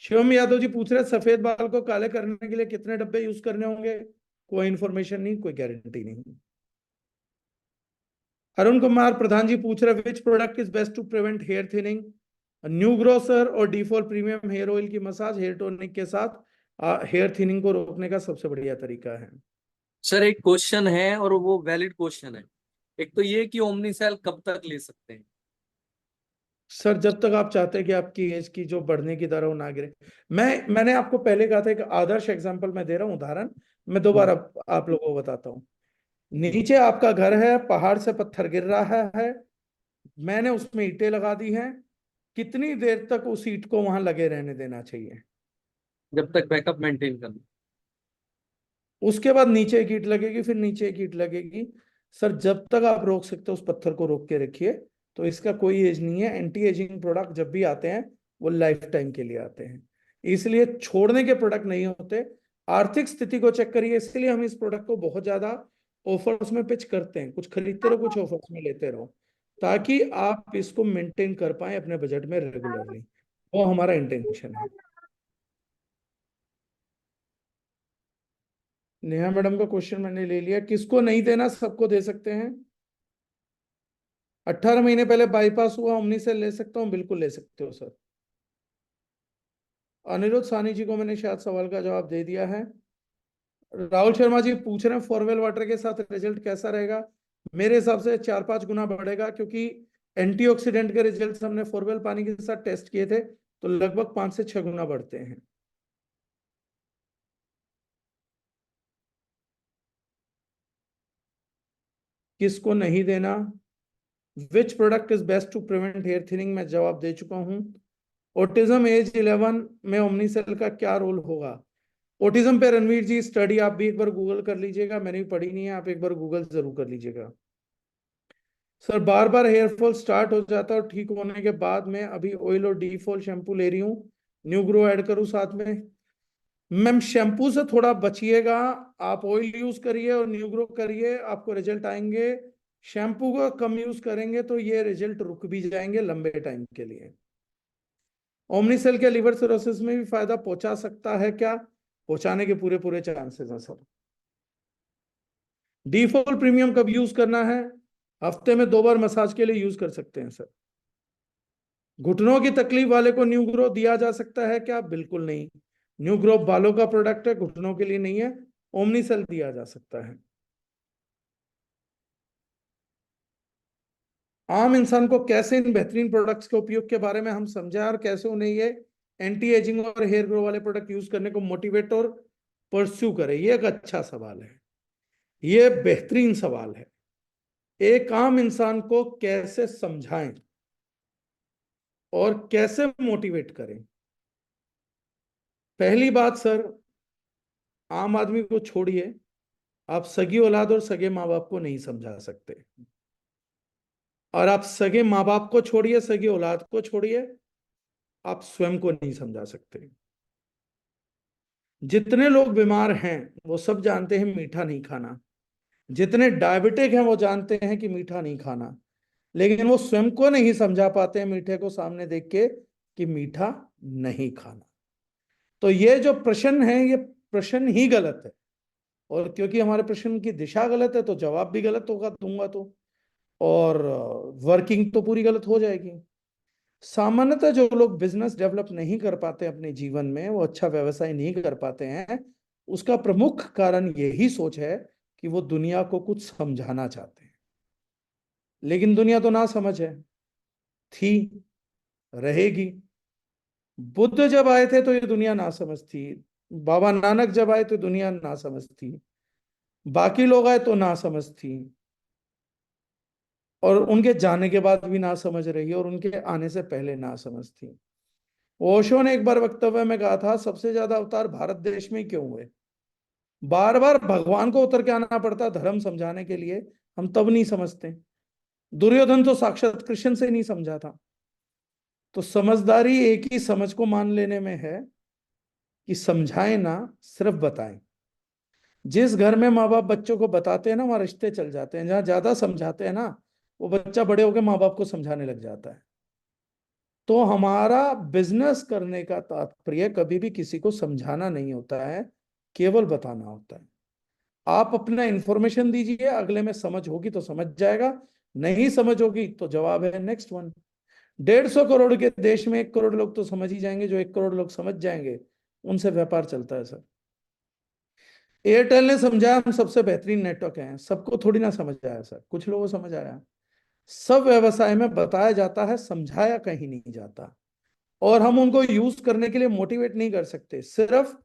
[SPEAKER 1] Shivam Yadav ji पूछ रहे हैं सफेद बाल को काले करने के लिए कितने डब्बे यूज करने होंगे? कोई इंफॉर्मेशन नहीं, कोई गारंटी नहीं। अरुण कुमार प्रधान जी पूछ रहे हैं which product is best to prevent hair thinning? न्यू ग्रोसर और डीफॉल प्रीमियम हेयर ऑयल की मसाज हेयर टोनिक के साथ हेयर थिनिंग को रोकने का सबसे बढ़िया तरीका है।
[SPEAKER 2] सर एक क्वेश्चन है और वो वैलिड क्वेश्चन है। एक तो ये कि ओमनी सेल कब तक ले सकते हैं?
[SPEAKER 1] सर जब तक आप चाहते हैं कि आपकी एज की जो बढ़ने की दर है वो ना गिरे। मैंने आपको पहले कहा था एक आदर्श एग्जांपल मैं दे रहा हूँ, उदाहरण मैं दोबारा आप लोगों को बताता हूँ। नीचे आपका घर है, पहाड़ से पत्थर गिर रहा है, मैंने उसमें ईंटें लगा दी हैं, कितनी देर तक उस ईंट को वहां लगे रहने देना चाहिए?
[SPEAKER 2] जब तक बैकअप मेंटेन करना।
[SPEAKER 1] उसके बाद नीचे एक ईंट लगेगी, फिर नीचे एक ईंट लगेगी। सर जब तक आप रोक सकते हो उस पत्थर को रोक के रखिए। तो इसका कोई एज नहीं है। एंटी एजिंग प्रोडक्ट जब भी आते हैं वो लाइफ टाइम के लिए आते हैं, इसलिए छोड़ने के प्रोडक्ट नहीं होते। आर्थिक स्थिति को चेक करिए, इसलिए हम इस प्रोडक्ट को बहुत ज्यादा ऑफर्स में पिच करते हैं। कुछ खरीदते रहो, कुछ ऑफर्स में लेते रहो, ताकि आप इसको मेंटेन कर पाए अपने बजट में रेगुलरली। वो हमारा इंटेंशन है। नेहा मैडम का क्वेश्चन मैंने ले लिया, किसको नहीं देना? सबको दे सकते हैं। 18 महीने पहले बाईपास हुआ, ओमनी से ले सकता हूँ? बिल्कुल ले सकते हो सर। अनिरुद्ध सानी जी को मैंने शायद सवाल का जवाब दे दिया है। राहुल शर्मा जी पूछ रहे हैं फॉरवेल वाटर के साथ रिजल्ट कैसा रहेगा? मेरे हिसाब से 4-5 गुना बढ़ेगा, क्योंकि एंटीऑक्सीडेंट के रिजल्ट हमने फॉरवेल पानी के साथ टेस्ट किए थे, तो लगभग 5 से 6 गुना बढ़ते हैं। किसको नहीं देना? Which product is best to prevent hair thinning, मैं जवाब दे चुका हूं। ऑटिज्म एज 11 में ओमनीसेल का क्या रोल होगा? ऑटिज्म पे रणवीर जी स्टडी आप भी एक बार गूगल कर लीजिएगा, मैंने भी पढ़ी नहीं है, आप एक बार गूगल जरूर कर लीजिएगा। सर बार बार हेयर फॉल स्टार्ट हो जाता है और ठीक होने के बाद में अभी ऑयल और डी फॉल शैम्पू ले रही हूँ, न्यू ग्रो ऐड करूँ साथ में? मैम शैम्पू से थोड़ा बचिएगा, आप ऑयल यूज करिए और न्यू ग्रो करिए, आपको रिजल्ट आएंगे। शैम्पू को कम यूज करेंगे तो ये रिजल्ट रुक भी जाएंगे लंबे टाइम के लिए। ओमनीसेल के लिवर सिरोसिस में भी फायदा पहुंचा सकता है क्या? पहुंचाने के पूरे पूरे चांसेस हैं सर। डीफॉल प्रीमियम कब यूज करना है? हफ्ते में 2 बार मसाज के लिए यूज कर सकते हैं सर। घुटनों की तकलीफ वाले को न्यू ग्रो दिया जा सकता है क्या? बिल्कुल नहीं। न्यू ग्रोव बालों का प्रोडक्ट है, घुटनों के लिए नहीं है। ओमनीसेल दिया जा सकता है। आम इंसान को कैसे इन बेहतरीन प्रोडक्ट्स के उपयोग के बारे में हम समझाएं और कैसे उन्हें ये एंटी एजिंग और हेयर ग्रो वाले प्रोडक्ट यूज करने को मोटिवेट और परस्यू करें, ये एक अच्छा सवाल है, ये बेहतरीन सवाल है। एक आम इंसान को कैसे समझाएं और कैसे मोटिवेट करें। पहली बात सर, आम आदमी को छोड़िए, आप सगी औलाद और सगे माँ बाप को नहीं समझा सकते, और आप सगे माँ बाप को छोड़िए, सगी औलाद को छोड़िए, आप स्वयं को नहीं समझा सकते। जितने लोग बीमार हैं वो सब जानते हैं मीठा नहीं खाना, जितने डायबिटिक हैं वो जानते हैं कि मीठा नहीं खाना, लेकिन वो स्वयं को नहीं समझा पाते हैं मीठे को सामने देख के कि मीठा नहीं खाना। तो ये जो प्रश्न है ये प्रश्न ही गलत है, और क्योंकि हमारे प्रश्न की दिशा गलत है तो जवाब भी गलत होगा दूंगा तो, और वर्किंग तो पूरी गलत हो जाएगी। सामान्यतः जो लोग बिजनेस डेवलप नहीं कर पाते अपने जीवन में, वो अच्छा व्यवसाय नहीं कर पाते हैं, उसका प्रमुख कारण यही सोच है कि वो दुनिया को कुछ समझाना चाहते हैं, लेकिन दुनिया तो ना समझ है, थी, रहेगी। बुद्ध जब आए थे तो ये दुनिया ना समझ थी, बाबा नानक जब आए तो दुनिया ना समझ थी, बाकी लोग आए तो ना समझ थी, और उनके जाने के बाद भी ना समझ रही है, और उनके आने से पहले ना समझ थी। ओशो ने एक बार वक्तव्य में कहा था, सबसे ज्यादा अवतार भारत देश में क्यों हुए? बार बार भगवान को उतर के आना पड़ता धर्म समझाने के लिए, हम तब नहीं समझते। दुर्योधन तो साक्षात कृष्ण से नहीं समझा था। तो समझदारी एक ही समझ को मान लेने में है कि समझाएं ना, सिर्फ बताएं। जिस घर में माँ बाप बच्चों को बताते हैं ना, वहां रिश्ते चल जाते हैं। जहां ज्यादा समझाते हैं ना, वो बच्चा बड़े होकर माँ बाप को समझाने लग जाता है। तो हमारा बिजनेस करने का तात्पर्य कभी भी किसी को समझाना नहीं होता है, केवल बताना होता है। आप अपना इंफॉर्मेशन दीजिए, अगले में समझ होगी तो समझ जाएगा, नहीं समझ होगी तो जवाब है नेक्स्ट वन। 150 करोड़ के देश में 1 करोड़ लोग तो समझ ही जाएंगे, जो 1 करोड़ लोग समझ जाएंगे उनसे व्यापार चलता है सर। एयरटेल ने समझाया हम सबसे बेहतरीन नेटवर्क है, सबको थोड़ी ना समझ आया सर, कुछ लोगों को समझ आया। सब व्यवसाय में बताया जाता है, समझाया कहीं नहीं जाता, और हम उनको यूज करने के लिए मोटिवेट नहीं कर सकते। सिर्फ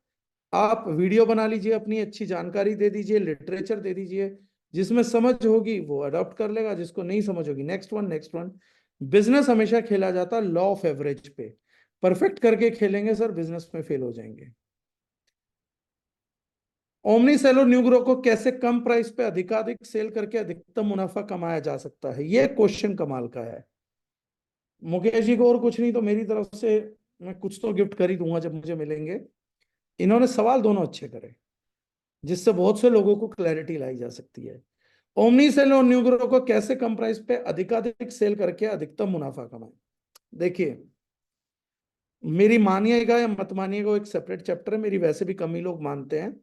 [SPEAKER 1] आप वीडियो बना लीजिए, अपनी अच्छी जानकारी दे दीजिए, लिटरेचर दे दीजिए, जिसमें समझ होगी वो अडॉप्ट कर लेगा, जिसको नहीं समझ होगी next one next one. Business हमेशा खेला जाता लॉ ऑफ एवरेज पे, परफेक्ट करके खेलेंगे सर बिजनेस में फेल हो जाएंगे। ओमनी सेल और न्यू ग्रो को कैसे कम प्राइस पे अधिकाधिक सेल करके अधिकतम मुनाफा कमाया जा सकता है, ये क्वेश्चन कमाल का है। मुकेश जी को और कुछ नहीं तो मेरी तरफ से मैं कुछ तो गिफ्ट कर ही दूंगा जब मुझे मिलेंगे। इन्होंने सवाल दोनों अच्छे करे, जिससे बहुत से लोगों को क्लैरिटी लाई जा सकती है। ओमनी सेल और न्यू ग्रो को कैसे कम प्राइस पे अधिकाधिक सेल करके अधिकतम मुनाफा कमाए। देखिए, मेरी मानिएगा या मत मानिएगा, वो एक सेपरेट चैप्टर है, मेरी वैसे भी कम ही लोग मानते हैं।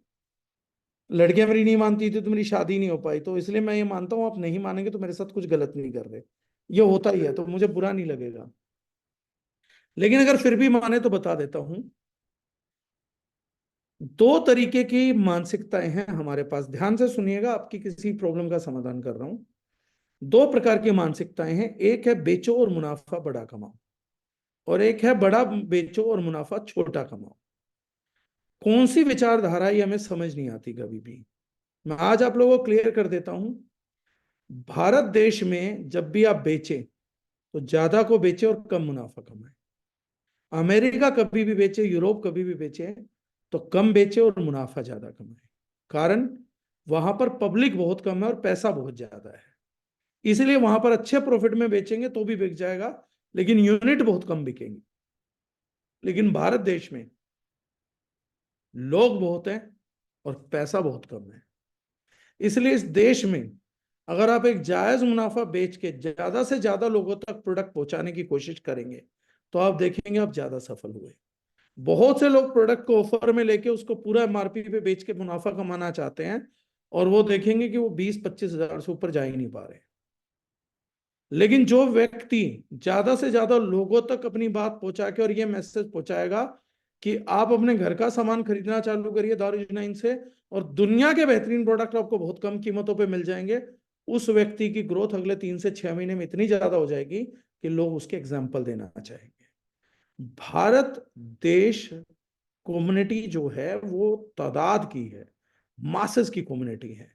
[SPEAKER 1] लड़कियां मेरी नहीं मानती थी तो मेरी शादी नहीं हो पाई, तो इसलिए मैं ये मानता हूँ आप नहीं मानेंगे तो मेरे साथ कुछ गलत नहीं कर रहे, ये होता ही है, तो मुझे बुरा नहीं लगेगा। लेकिन अगर फिर भी माने तो बता देता हूं, दो तरीके की मानसिकताएं हैं हमारे पास, ध्यान से सुनिएगा, आपकी किसी प्रॉब्लम का समाधान कर रहा हूं। दो प्रकार की मानसिकताएं हैं, एक है बेचो और मुनाफा बड़ा कमाओ, और एक है बड़ा बेचो और मुनाफा छोटा कमाओ। कौन सी विचारधारा ये हमें समझ नहीं आती कभी भी। मैं आज आप लोगों को क्लियर कर देता हूं। भारत देश में जब भी आप बेचे तो ज्यादा को बेचे और कम मुनाफा कमाए। अमेरिका कभी भी बेचे, यूरोप कभी भी बेचे तो कम बेचे और मुनाफा ज्यादा कमाए। कारण वहां पर पब्लिक बहुत कम है और पैसा बहुत ज्यादा है, इसलिए वहां पर अच्छे प्रॉफिट में बेचेंगे तो भी बिक जाएगा, लेकिन यूनिट बहुत कम बिकेंगे। लेकिन भारत देश में लोग बहुत हैं और पैसा बहुत कम है, इसलिए इस देश में अगर आप एक जायज मुनाफा बेच के ज्यादा से ज्यादा लोगों तक प्रोडक्ट पहुंचाने की कोशिश करेंगे तो आप देखेंगे आप ज्यादा सफल हुए। बहुत से लोग प्रोडक्ट को ऑफर में लेके उसको पूरा एमआरपी पे बेच के मुनाफा कमाना चाहते हैं, और वो देखेंगे कि वो 20-25 हजार से ऊपर जा ही नहीं पा रहे। लेकिन जो व्यक्ति ज्यादा से ज्यादा लोगों तक अपनी बात पहुंचा के और ये मैसेज पहुंचाएगा कि आप अपने घर का सामान खरीदना चालू करिए दारुल से, और दुनिया के बेहतरीन प्रोडक्ट आपको बहुत कम कीमतों पे मिल जाएंगे। उस व्यक्ति की ग्रोथ अगले 3 से 6 महीने में इतनी ज्यादा हो जाएगी कि लोग उसके एग्जाम्पल देना चाहेंगे। भारत देश कम्युनिटी जो है वो तादाद की है, मासेस की कम्युनिटी है।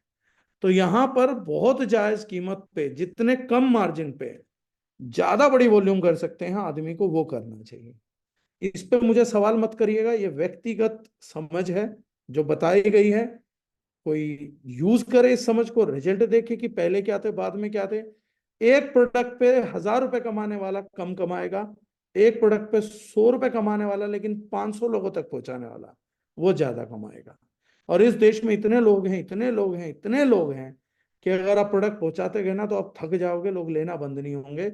[SPEAKER 1] तो यहां पर बहुत जायज कीमत पे, जितने कम मार्जिन पे ज्यादा बड़ी वॉल्यूम कर सकते हैं आदमी को, वो करना चाहिए। इस पे मुझे सवाल मत करिएगा, ये व्यक्तिगत समझ है जो बताई गई है। कोई यूज करे इस समझ को, रिजल्ट देखे कि पहले क्या थे बाद में क्या थे। एक प्रोडक्ट पे 1,000 रुपए कमाने वाला कम कमाएगा, एक प्रोडक्ट पे 100 रुपए कमाने वाला लेकिन 500 लोगों तक पहुंचाने वाला वो ज्यादा कमाएगा। और इस देश में इतने लोग हैं, इतने लोग हैं, इतने लोग हैं कि अगर आप प्रोडक्ट पहुंचाते गए ना तो आप थक जाओगे, लोग लेना बंद नहीं होंगे।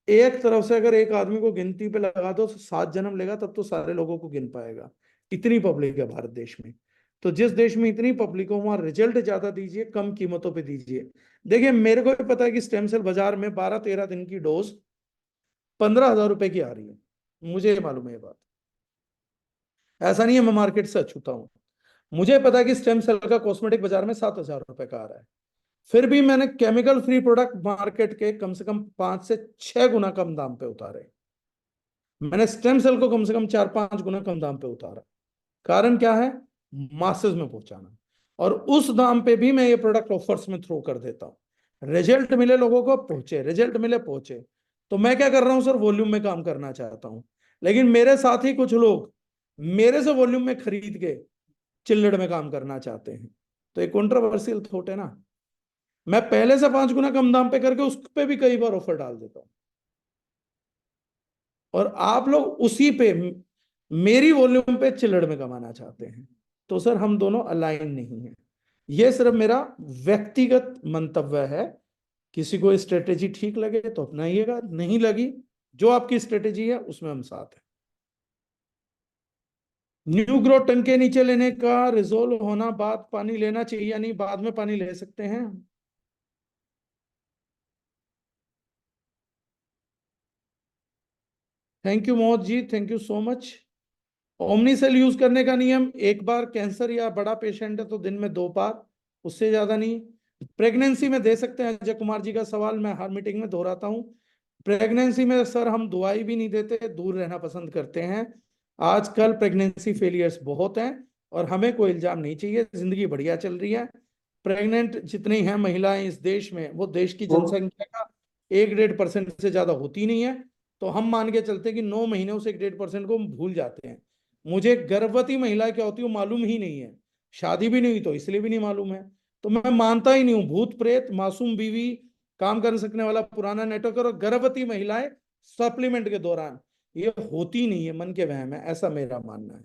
[SPEAKER 1] एक तरफ से अगर एक आदमी को गिनती पे लगा दो तो 7 जन्म लेगा तब तो सारे लोगों को गिन पाएगा। इतनी पब्लिक है भारत देश में। तो जिस देश में इतनी पब्लिक हो वहां रिजल्ट ज्यादा दीजिए, कम कीमतों पे दीजिए। देखिए मेरे को भी पता है कि स्टेम सेल बाजार में 12-13 दिन की डोज 15,000 रुपए की आ रही है, मुझे मालूम है ये बात। ऐसा नहीं है मैं मार्केट से अछूता हूं। मुझे पता है कि स्टेम सेल का कॉस्मेटिक बाजार में 7,000 रुपए का आ रहा है। फिर भी मैंने केमिकल फ्री प्रोडक्ट मार्केट के कम से कम 5 से 6 गुना कम दाम पे उतारे। मैंने स्टेम सेल को कम से कम 4-5 गुना कम दाम पे उतारा। कारण क्या है? मासेस में पहुंचाना। और उस दाम पे भी मैं ये प्रोडक्ट ऑफर्स में थ्रो कर देता हूं। रिजल्ट मिले लोगों को, पहुंचे, रिजल्ट मिले, पहुंचे। तो मैं क्या कर रहा हूं सर, वॉल्यूम में काम करना चाहता हूं। लेकिन मेरे साथ ही कुछ लोग मेरे से वॉल्यूम में खरीद के चिल्लड़ में काम करना चाहते हैं। तो एक कंट्रोवर्शियल थॉट है ना। मैं पहले से 5 गुना कम दाम पे करके उस पे भी कई बार ऑफर डाल देता हूं, और आप लोग उसी पे मेरी वॉल्यूम पे चिल्लड़ में कमाना चाहते हैं। तो सर हम दोनों अलाइन नहीं है। ये सिर्फ मेरा व्यक्तिगत मंतव्य है। किसी को स्ट्रेटेजी ठीक लगे तो अपनाइएगा, नहीं लगी जो आपकी स्ट्रेटेजी है उसमें हम साथ हैं। न्यू ग्रोथ टन के नीचे लेने का रिजोल्व होना, बाद पानी लेना चाहिए या नहीं, बाद में पानी ले सकते हैं। Thank you Mohan ji, thank you so much. Omni Cell use करने का नियम, एक बार कैंसर या बड़ा पेशेंट है तो दिन में 2 बार, उससे ज्यादा नहीं। प्रेगनेंसी में दे सकते हैं, अजय कुमार जी का सवाल मैं हर मीटिंग में दोहराता हूँ। प्रेगनेंसी में सर हम दवाई भी नहीं देते, दूर रहना पसंद करते हैं। आजकल प्रेगनेंसी फेलियर्स बहुत हैं और हमें कोई इल्जाम नहीं चाहिए, जिंदगी बढ़िया चल रही है। प्रेग्नेंट जितनी हैं महिलाएं इस देश में, वो देश की
[SPEAKER 2] वो
[SPEAKER 1] जनसंख्या का 1-1.5% से ज्यादा होती नहीं है। तो हम मान के चलते हैं कि 9 महीनों से 1-1.5% को हम भूल जाते हैं। मुझे गर्भवती महिला क्या होती है वो मालूम ही नहीं है, शादी भी नहीं हुई तो इसलिए भी नहीं मालूम है। तो मैं मानता ही नहीं हूँ भूत प्रेत, मासूम बीवी, काम कर सकने वाला पुराना नेटवर्क और गर्भवती महिलाएं सप्लीमेंट के दौरान, ये होती नहीं है, मन के वहम है, ऐसा मेरा मानना है।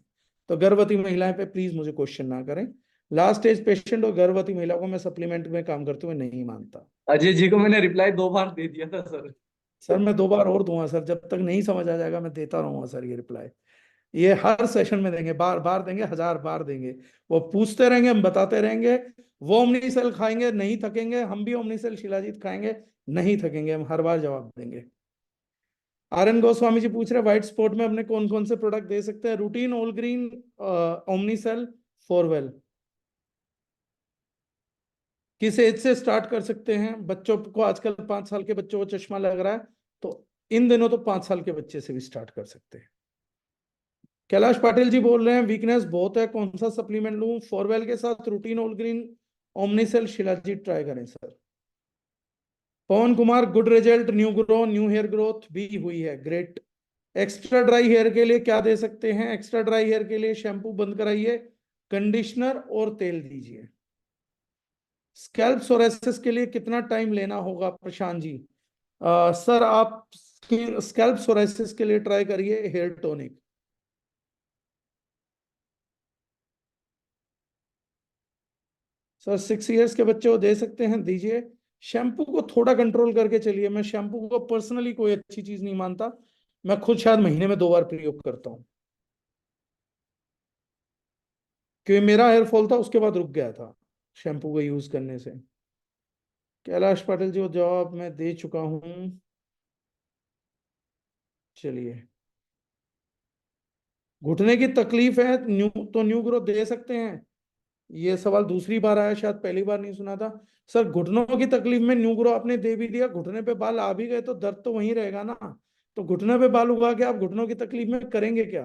[SPEAKER 1] तो गर्भवती महिलाएं पे प्लीज मुझे क्वेश्चन ना करें। लास्ट स्टेज पेशेंट और गर्भवती महिला को मैं सप्लीमेंट में काम करते हुए नहीं मानता।
[SPEAKER 2] अजय जी को मैंने रिप्लाई 2 बार दे दिया था सर।
[SPEAKER 1] सर मैं 2 बार और दूंगा सर, जब तक नहीं समझ आ जाएगा मैं देता रहूंगा सर ये रिप्लाई। ये हर सेशन में देंगे, बार बार देंगे, 1000 बार देंगे। वो पूछते रहेंगे, हम बताते रहेंगे। वो ओमनी सेल खाएंगे, नहीं थकेंगे, हम भी ओमनी सेल शिलाजीत खाएंगे, नहीं थकेंगे, हम हर बार जवाब देंगे। आर एन गोस्वामी जी पूछ रहे हैं व्हाइट स्पॉट में अपने कौन कौन से प्रोडक्ट दे सकते हैं। Routine, all green, Omnicell, farewell. किस एज से स्टार्ट कर सकते हैं? बच्चों को आजकल 5 साल के बच्चों को चश्मा लग रहा है, तो इन दिनों तो 5 साल के बच्चे से भी स्टार्ट कर सकते हैं। कैलाश पाटिल जी बोल रहे हैं वीकनेस बहुत है, कौन सा सप्लीमेंट लूं? फॉरवेल के साथ routine, all green, Omnicell, shilajit try करें sir. Pavan Kumar, good result, new grow, new hair growth भी हुई है, ग्रेट। एक्स्ट्रा ड्राई हेयर के लिए क्या दे सकते हैं? एक्स्ट्रा ड्राई हेयर के लिए शैम्पू बंद कराइए, कंडीशनर और तेल दीजिए। स्कैल्प सोरेसिस के लिए कितना टाइम लेना होगा? प्रशांत जी, सर आप स्कैल्प सोरेसिस के लिए ट्राई करिए हेयर टोनिक। सर 6 इयर्स के बच्चे को दे सकते हैं, दीजिए। शैम्पू को थोड़ा कंट्रोल करके चलिए, मैं शैम्पू को पर्सनली कोई अच्छी चीज नहीं मानता। मैं खुद शायद महीने में 2 बार प्रयोग करता हूँ, क्योंकि मेरा हेयर फॉल था उसके बाद रुक गया था शैम्पू को यूज करने से। कैलाश पाटिल जी वो जवाब मैं दे चुका हूँ। चलिए, घुटने की तकलीफ है, न्यू ग्रोथ दे सकते हैं? ये सवाल दूसरी बार आया, शायद पहली बार नहीं सुना था। सर घुटनों की तकलीफ में न्यू ग्रो आपने दे भी दिया, घुटने पे बाल आ भी गए तो दर्द तो वहीं रहेगा ना। तो घुटने पे बाल उगा के आप घुटनों की तकलीफ में करेंगे क्या?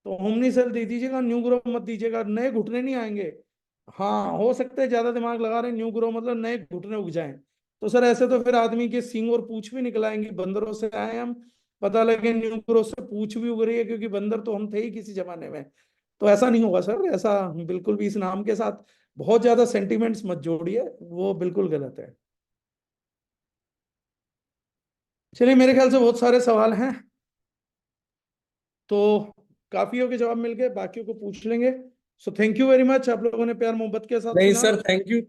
[SPEAKER 1] तो ओमनी सेल दे दीजिएगा, न्यू ग्रो मत दीजिएगा, नए घुटने नहीं आएंगे। हाँ हो सकता है ज्यादा दिमाग लगा रहे हैं, न्यू ग्रो मतलब नए घुटने उग जाएं। तो सर ऐसे तो फिर आदमी के सींग और पूंछ भी निकल आएंगे, बंदरों से आए हम, पता लगे न्यू ग्रो से पूंछ भी उग रही है, क्योंकि बंदर तो हम थे ही किसी जमाने में। तो ऐसा नहीं होगा सर, ऐसा बिल्कुल भी इस नाम के साथ बहुत ज्यादा सेंटिमेंट्स मत जोड़िए, वो बिल्कुल गलत है। चलिए मेरे ख्याल से बहुत सारे सवाल हैं, तो काफियों के जवाब मिल गए, बाकियों को पूछ लेंगे। So thank you very much, आप लोगों ने प्यार मोहब्बत के साथ
[SPEAKER 2] नहीं
[SPEAKER 1] सुना।
[SPEAKER 2] Sir,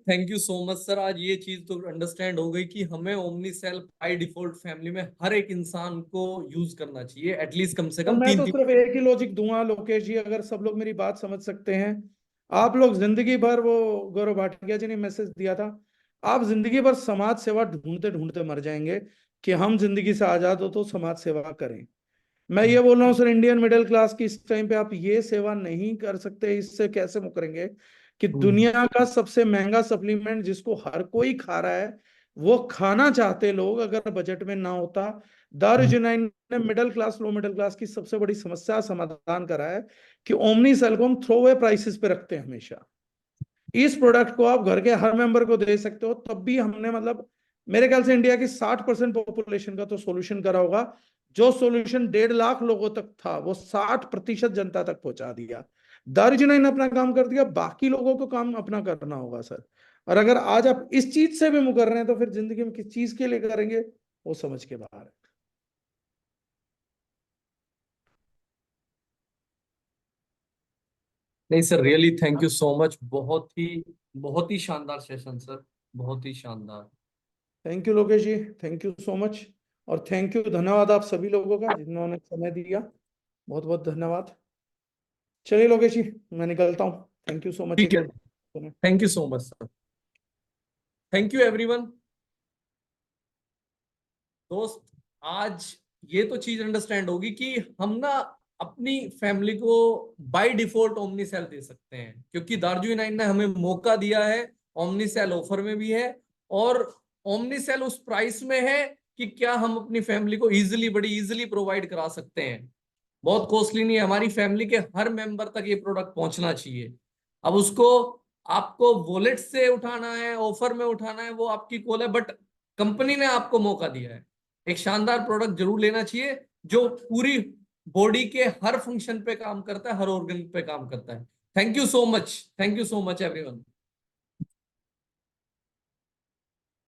[SPEAKER 2] thank you so much sir. आज ये चीज तो अंडरस्टैंड हो गई कि हमें Omni Cell by default family में हर एक इंसान को यूज करना चाहिए, एटलीस्ट कम से
[SPEAKER 1] और
[SPEAKER 2] कम
[SPEAKER 1] मैं
[SPEAKER 2] तीन
[SPEAKER 1] तो
[SPEAKER 2] तीन।
[SPEAKER 1] सिर्फ एक ही लॉजिक दूंगा लोकेश जी, अगर सब लोग मेरी बात समझ सकते हैं। आप लोग जिंदगी भर, वो गौरव भाटिया जी ने मैसेज दिया था, आप जिंदगी भर समाज सेवा ढूंढते ढूंढते मर जाएंगे, कि हम जिंदगी से आजाद हो तो समाज सेवा करें। मैं ये बोल रहा हूँ सर, इंडियन मिडिल क्लास की इस टाइम पे आप ये सेवा नहीं कर सकते, इससे कैसे मुकरेंगे? कि दुनिया का सबसे महंगा सप्लीमेंट जिसको हर कोई खा रहा है, वो खाना चाहते लोग अगर बजट में ना होता, दारुजिनाइन ने middle class low middle class की सबसे बड़ी समस्या समाधान करा है, कि ओमनी सेल को हम थ्रो अवे प्राइसेस पे रखते हैं हमेशा। इस प्रोडक्ट को आप घर के हर मेंबर को दे सकते हो, तब भी हमने मतलब मेरे ख्याल से इंडिया की 60% पॉपुलेशन का तो सोल्यूशन करा होगा। जो सोल्यूशन 1.5 लाख लोगों तक था, वो 60% जनता तक पहुंचा दिया। दार्जिलिंग ने अपना काम कर दिया, बाकी लोगों को काम अपना करना होगा सर। और अगर आज आप इस चीज से भी मुकर रहे हैं, तो फिर जिंदगी में किस चीज के लिए करेंगे, वो समझ के बाहर है।
[SPEAKER 2] नहीं sir, really thank you so much. बहुत ही शानदार सेशन सर, बहुत ही शानदार।
[SPEAKER 1] Thank you Lokesh ji, thank you so much. और थैंक यू, धन्यवाद आप सभी लोगों का जिन्होंने समय दिया, बहुत बहुत धन्यवाद। चलिए लोकेश जी, मैं निकलता हूँ। थैंक यू सो मच
[SPEAKER 2] ठीक
[SPEAKER 1] एक
[SPEAKER 2] है,
[SPEAKER 1] और।
[SPEAKER 2] Thank you so much sir. Thank you everyone. दोस्त, आज ये तो चीज अंडरस्टैंड होगी कि हम ना अपनी फैमिली को बाय डिफॉल्ट ओमनी सेल दे सकते हैं, क्योंकि दार्जिलिंग नाइन ने हमें मौका दिया है। ओमनी सेल ऑफर में भी है, और ओमनी सेल उस प्राइस में है कि क्या हम अपनी फैमिली को बड़ी इजीली प्रोवाइड करा सकते हैं। बहुत कॉस्टली नहीं है, हमारी फैमिली के हर मेंबर तक ये प्रोडक्ट पहुंचना चाहिए। अब उसको आपको वॉलेट से उठाना है, ऑफर में उठाना है, वो आपकी कॉल है, बट कंपनी ने आपको मौका दिया है। एक शानदार प्रोडक्ट जरूर लेना चाहिए, जो पूरी बॉडी के हर फंक्शन पे काम करता है, हर ऑर्गन पे काम करता है। Thank you so much, thank you so much everyone.